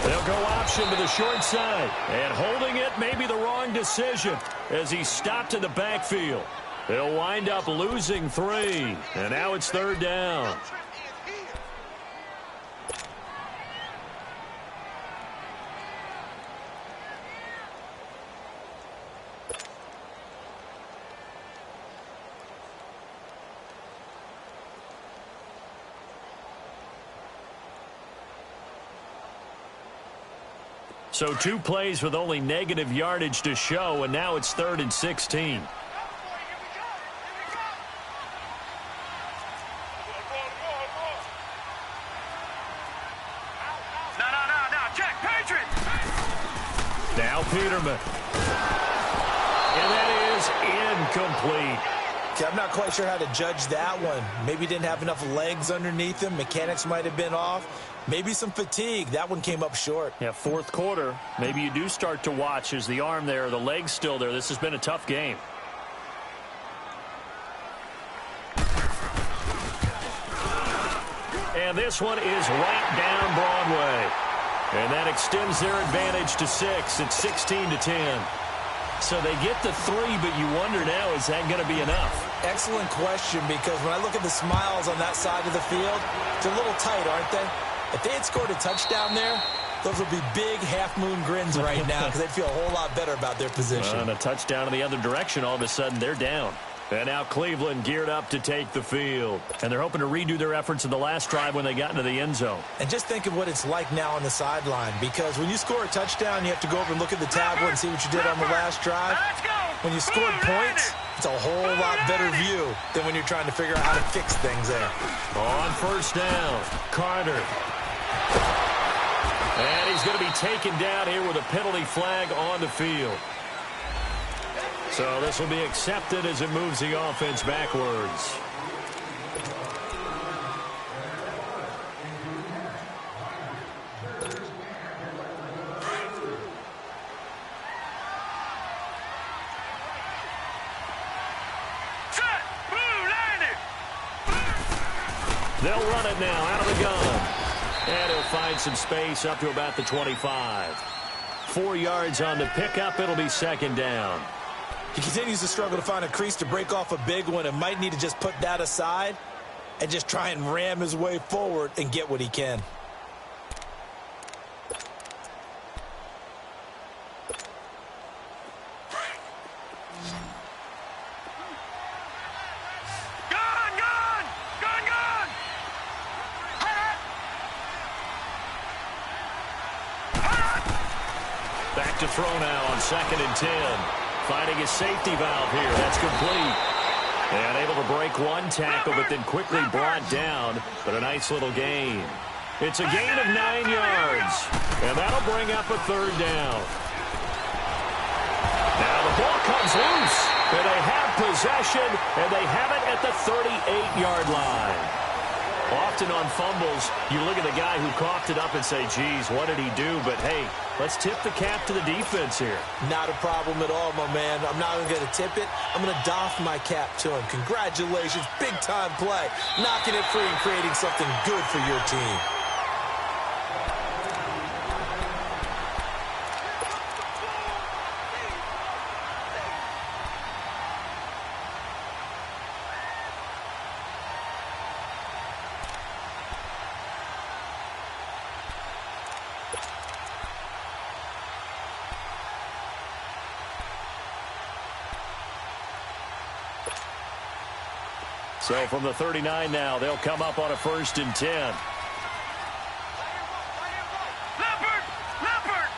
S1: They'll go option to the short side. And holding it may be the wrong decision as he stopped in the backfield. They'll wind up losing 3. And now it's 3rd down. So 2 plays with only negative yardage to show, and now it's 3rd and 16.
S3: No, check, Patriot.
S1: Now Peterman. And that is incomplete.
S2: Okay, I'm not quite sure how to judge that one. Maybe he didn't have enough legs underneath him. Mechanics might have been off. Maybe some fatigue. That one came up short.
S1: Yeah, 4th quarter. Maybe you do start to watch. Is the arm there, the leg's still there? This has been a tough game. And this one is right down Broadway. And that extends their advantage to 6. It's 16 to 10. So they get the 3, but you wonder now, is that going to be enough?
S2: Excellent question, because when I look at the smiles on that side of the field, they're a little tight, aren't they? If they had scored a touchdown there, those would be big half-moon grins right now because they'd feel a whole lot better about their position.
S1: And a touchdown in the other direction, all of a sudden they're down. And now Cleveland geared up to take the field. And they're hoping to redo their efforts in the last drive when they got into the end zone.
S2: And just think of what it's like now on the sideline, because when you score a touchdown, you have to go over and look at the tablet and see what you did on the last drive. When you scored points, it's a whole lot better view than when you're trying to figure out how to fix things there.
S1: On 1st down, Carter. And he's going to be taken down here with a penalty flag on the field. So this will be accepted as it moves the offense backwards. They'll run it now out of the gun. And he'll find some space up to about the 25. 4 yards on the pickup. It'll be 2nd down.
S2: He continues to struggle to find a crease to break off a big one and might need to just put that aside and just try and ram his way forward and get what he can.
S1: Back to throw now on 2nd and 10. Finding his safety valve here. That's complete. And able to break 1 tackle, but then quickly brought down. But a nice little gain. It's a gain of 9 yards. And that'll bring up a 3rd down. Now the ball comes loose. And they have possession. And they have it at the 38-yard line. Often on fumbles, you look at the guy who coughed it up and say, geez, what did he do? But, hey, let's tip the cap to the defense here.
S2: Not a problem at all, my man. I'm not even going to tip it. I'm going to doff my cap to him. Congratulations. Big-time play. Knocking it free and creating something good for your team.
S1: So from the 39 now, they'll come up on a 1st and 10.
S3: Leopard! Leopard!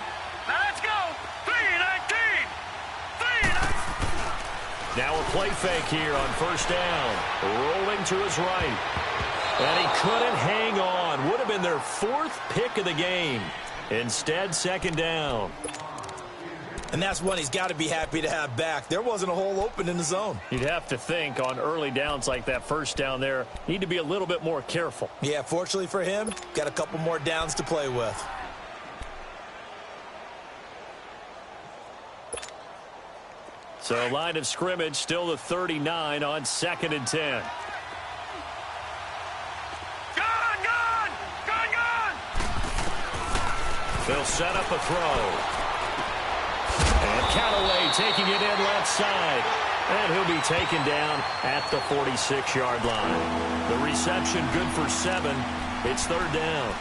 S3: Now let's go! 3-19! 3-19!
S1: Now a play fake here on 1st down. Rolling to his right. And he couldn't hang on. Would have been their 4th pick of the game. Instead, 2nd down.
S2: And that's one he's got to be happy to have back. There wasn't a hole open in the zone.
S1: You'd have to think on early downs like that 1st down there, need to be a little bit more careful.
S2: Yeah, fortunately for him, got a couple more downs to play with.
S1: So line of scrimmage still the 39 on 2nd and 10. They'll set up a throw. And Callaway taking it in left side. And he'll be taken down at the 46-yard line. The reception good for 7. It's 3rd down.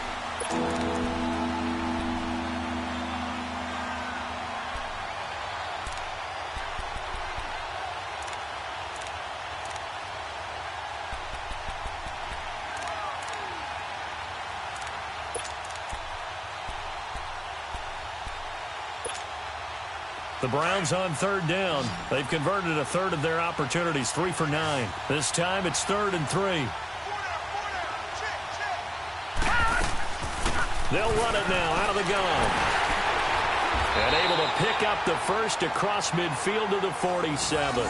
S1: The Browns on 3rd down. They've converted a third of their opportunities, 3 for 9. This time it's 3rd and 3. They'll run it now out of the gun. And able to pick up the first across midfield to the 47.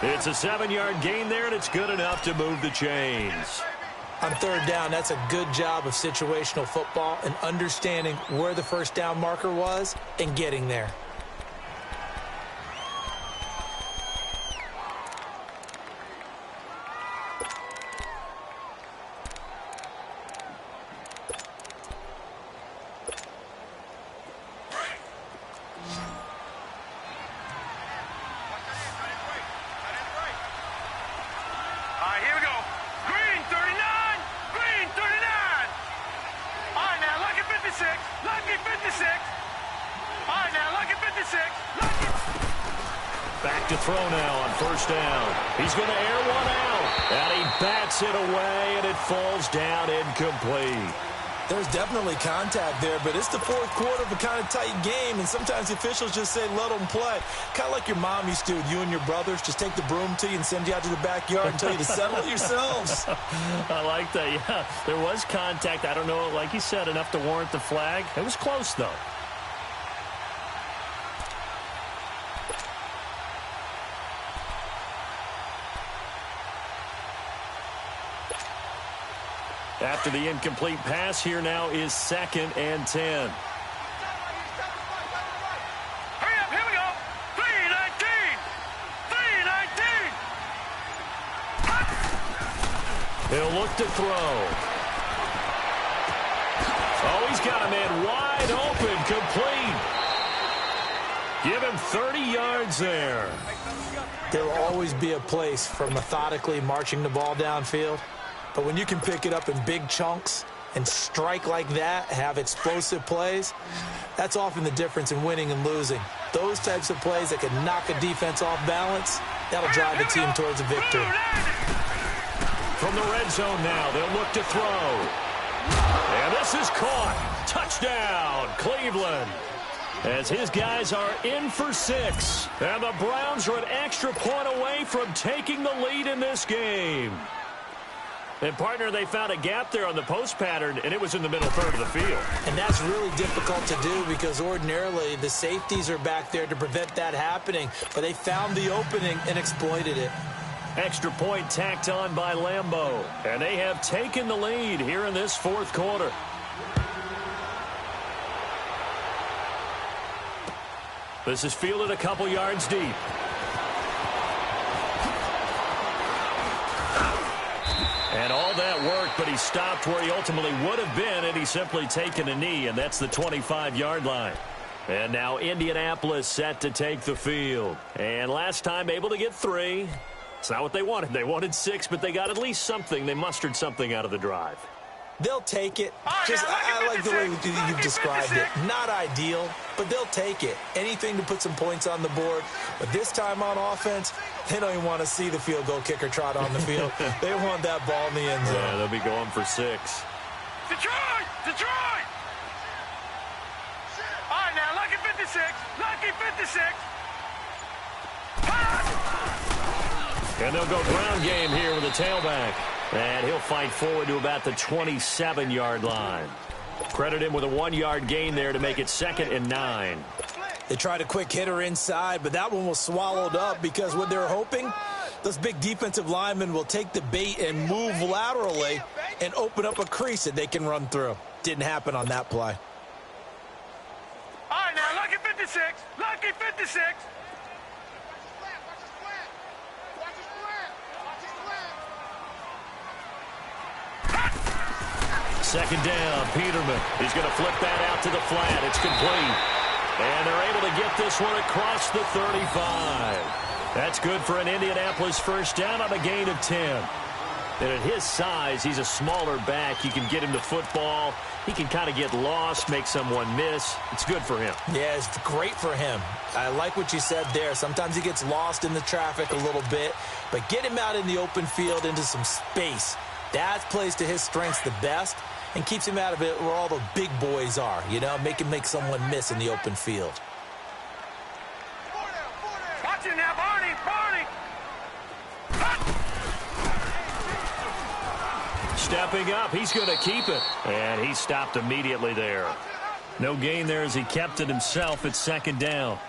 S1: It's a 7-yard gain there, and it's good enough to move the chains.
S2: On 3rd down, that's a good job of situational football and understanding where the 1st down marker was and getting there.
S1: Back to throw now on 1st down. He's going to air one out. And he bats it away, and it falls down incomplete.
S2: There's definitely contact there, but it's the 4th quarter of a kind of tight game, and sometimes the officials just say, let them play. Kind of like your mom used to with you and your brothers. Just take the broom to you and send you out to the backyard and tell you to settle it yourselves.
S1: I like that, yeah. There was contact. I don't know, like you said, enough to warrant the flag. It was close, though. After the incomplete pass, here now is 2nd and 10.
S3: Hurry up, here we go. 3-19. 3-19.
S1: He'll look to throw. Oh, he's got a man wide open, complete. Give him 30 yards there.
S2: There will always be a place for methodically marching the ball downfield. But when you can pick it up in big chunks and strike like that, have explosive plays, that's often the difference in winning and losing. Those types of plays that can knock a defense off balance, that'll drive the team towards a victory.
S1: From the red zone now, they'll look to throw. And this is caught. Touchdown, Cleveland. As his guys are in for 6. And the Browns are an extra point away from taking the lead in this game. And, partner, they found a gap there on the post pattern, and it was in the middle third of the field.
S2: And that's really difficult to do because ordinarily the safeties are back there to prevent that happening. But they found the opening and exploited it.
S1: Extra point tacked on by Lambeau. And they have taken the lead here in this 4th quarter. This is fielded a couple yards deep. And all that worked, but he stopped where he ultimately would have been, and he's simply taken a knee, and that's the 25-yard line. And now Indianapolis set to take the field. And last time able to get 3. It's not what they wanted. They wanted 6, but they got at least something. They mustered something out of the drive.
S2: They'll take it. I like the way you've described it. Not ideal, but they'll take it. Anything to put some points on the board. But this time on offense, they don't even want to see the field goal kicker trot on the field. They want that ball in the end zone.
S1: Yeah, they'll be going for 6.
S3: Detroit! Detroit! All right, now, lucky 56. Lucky 56.
S1: And they'll go ground game here with a tailback. And he'll fight forward to about the 27-yard line. Credit him with a 1-yard gain there to make it 2nd and 9.
S2: They tried a quick hitter inside, but that one was swallowed up because what they're hoping, those big defensive linemen will take the bait and move laterally and open up a crease that they can run through. Didn't happen on that play.
S3: All right, now, lucky 56. Lucky 56.
S1: 2nd down, Peterman. He's going to flip that out to the flat. It's complete. And they're able to get this one across the 35. That's good for an Indianapolis first down on a gain of 10. And at his size, he's a smaller back. You can get him the football. He can kind of get lost, make someone miss. It's good for him.
S2: Yeah, it's great for him. I like what you said there. Sometimes he gets lost in the traffic a little bit. But get him out in the open field into some space. That plays to his strengths the best and keeps him out of it where all the big boys are, you know, make someone miss in the open field.
S3: Watch it now, Barney! Barney!
S1: Stepping up, he's going to keep it. And he stopped immediately there. No gain there as he kept it himself at 2nd down.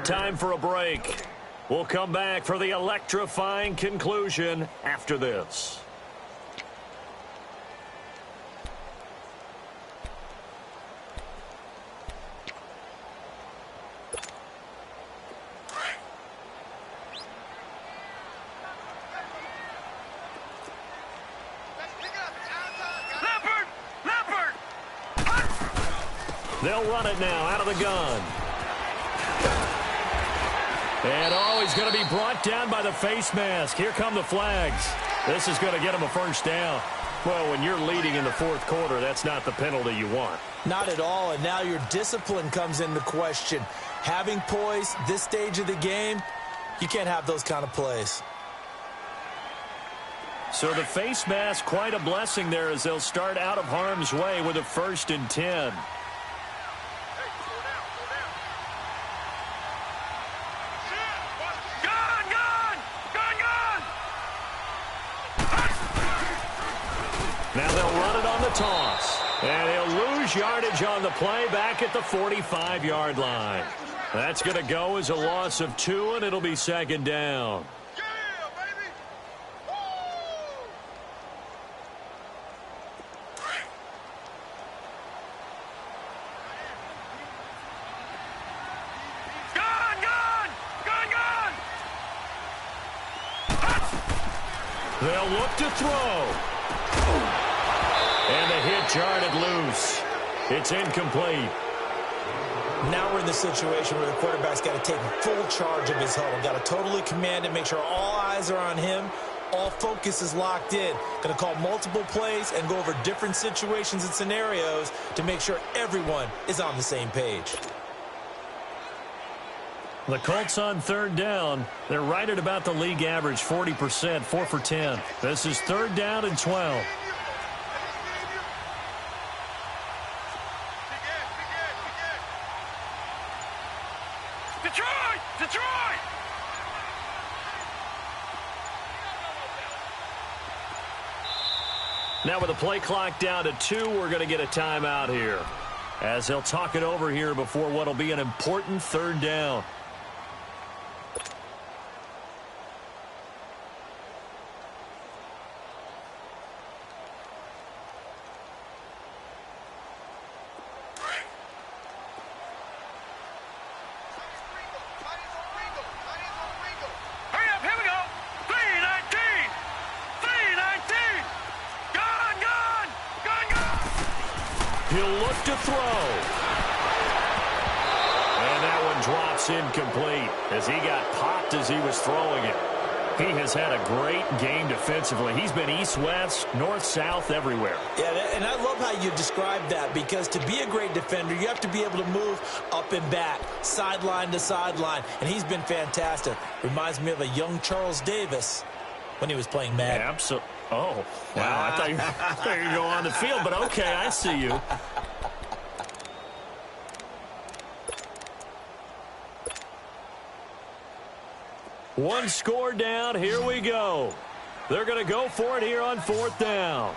S1: Time for a break. We'll come back for the electrifying conclusion after this.
S3: Leopard!
S1: They'll run it now out of the gun. And he's going to be brought down by the face mask. Here come the flags. This is going to get him a first down. Well, when you're leading in the 4th quarter, that's not the penalty you want.
S2: Not at all, and now your discipline comes into question. Having poise this stage of the game, you can't have those kind of plays.
S1: So the face mask, quite a blessing there as they'll start out of harm's way with a 1st and 10. Now they'll run it on the toss. And he'll lose yardage on the play back at the 45-yard line. That's going to go as a loss of 2, and it'll be 2nd down.
S3: Yeah, baby! Woo! Gun!
S1: They'll look to throw. And the hit jarred it loose. It's incomplete.
S2: Now we're in the situation where the quarterback's got to take full charge of his huddle. Got to totally command it, make sure all eyes are on him. All focus is locked in. Going to call multiple plays and go over different situations and scenarios to make sure everyone is on the same page.
S1: The Colts on 3rd down. They're right at about the league average, 40%, 4 for 10. This is 3rd down and 12.
S3: Detroit!
S1: Now with the play clock down to 2, we're going to get a timeout here, as they'll talk it over here before what will be an important 3rd down.
S3: Hurry up, hit
S1: He'll look to throw. And that one drops incomplete as he got popped as he was throwing it. He has had a great game defensively. He's been east-west, north-south, everywhere.
S2: Yeah, and I love how you described that, because to be a great defender, you have to be able to move up and back, sideline to sideline, and he's been fantastic. Reminds me of a young Charles Davis when he was playing Madden.
S1: Yeah, absolutely. Oh, wow. I thought you were going to go on the field, but okay, I see you. One score down. Here we go. They're going to go for it here on 4th down.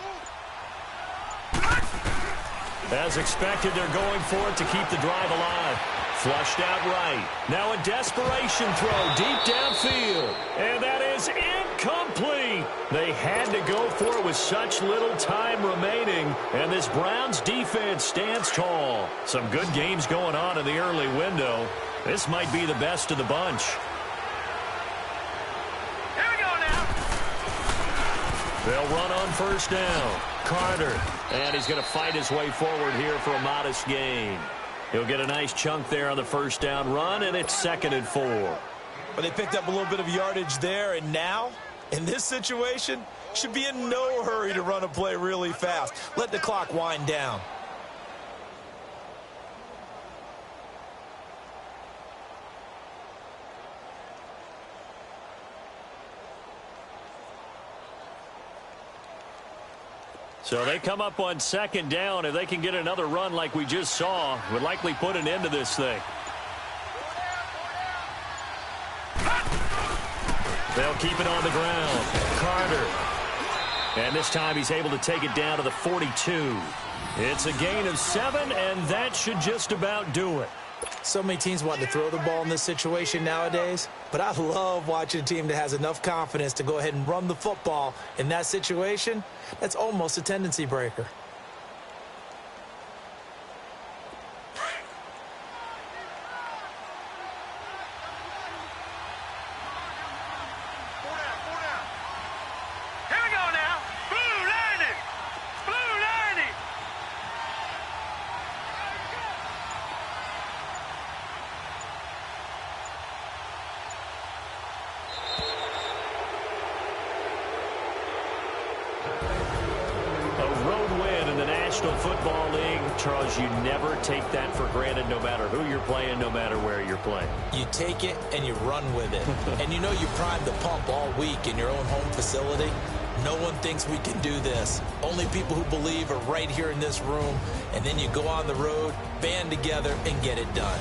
S1: As expected, they're going for it to keep the drive alive. Flushed out right. Now a desperation throw deep downfield. And that is incomplete. They had to go for it with such little time remaining. And this Browns defense stands tall. Some good games going on in the early window. This might be the best of the bunch. They'll run on 1st down. Carter. And he's going to fight his way forward here for a modest gain. He'll get a nice chunk there on the 1st down run, and it's 2nd and 4.
S2: Well, they picked up a little bit of yardage there, and now, in this situation, should be in no hurry to run a play really fast. Let the clock wind down.
S1: So they come up on 2nd down. If they can get another run like we just saw, would likely put an end to this thing. They'll keep it on the ground. Carter. And this time he's able to take it down to the 42. It's a gain of 7, and that should just about do it.
S2: So many teams want to throw the ball in this situation nowadays, but I love watching a team that has enough confidence to go ahead and run the football in that situation. That's almost a tendency breaker.
S3: Here we go now. Blue landing. Blue landing.
S1: A road win in the National Football League. Charles, you never take that for granted no matter who you're playing, no matter where you're playing.
S2: You take it and you run with it. And you know you primed the pump all week in your own home facility. No one thinks we can do this. Only people who believe are right here in this room. And then you go on the road, band together, and get it done.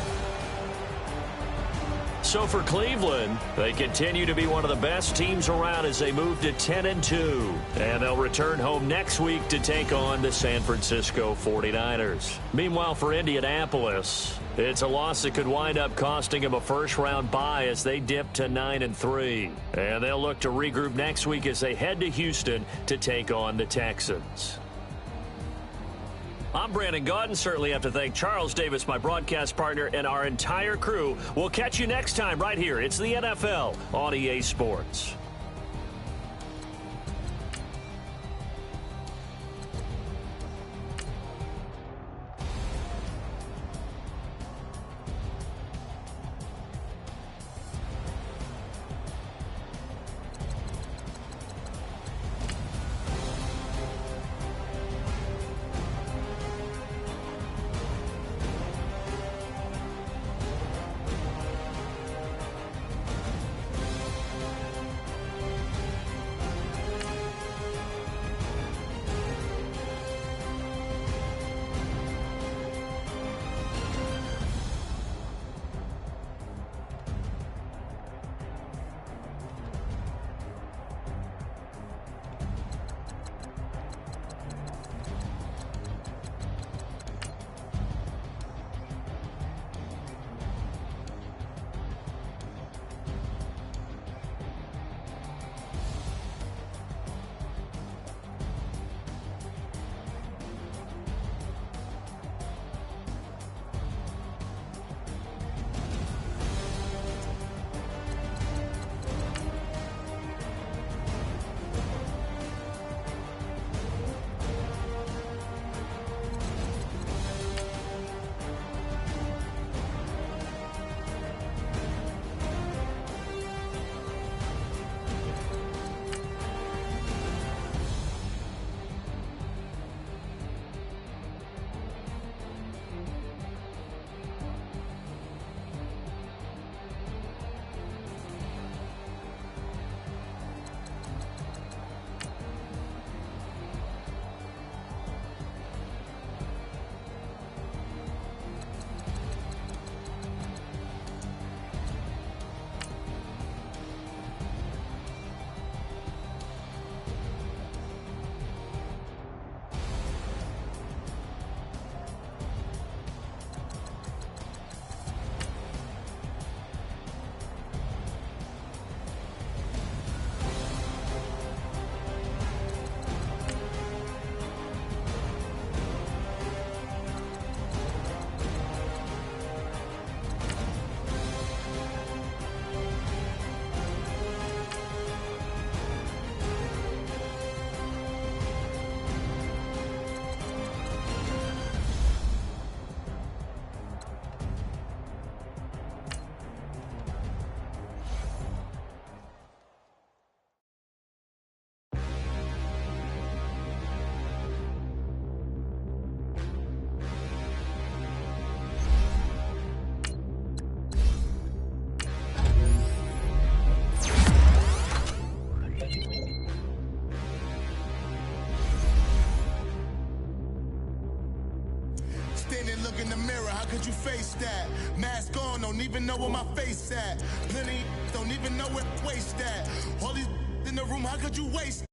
S1: So for Cleveland, they continue to be one of the best teams around as they move to 10-2. And they'll return home next week to take on the San Francisco 49ers. Meanwhile, for Indianapolis, it's a loss that could wind up costing them a first-round bye as they dip to 9-3. And they'll look to regroup next week as they head to Houston to take on the Texans. I'm Brandon Gaudin. Certainly have to thank Charles Davis, my broadcast partner, and our entire crew. We'll catch you next time right here. It's the NFL on EA Sports.
S4: standing, look in the mirror, how could you face that? Mask on, don't even know where my face at. Plenty don't even know where waist at. All these in the room, how could you waste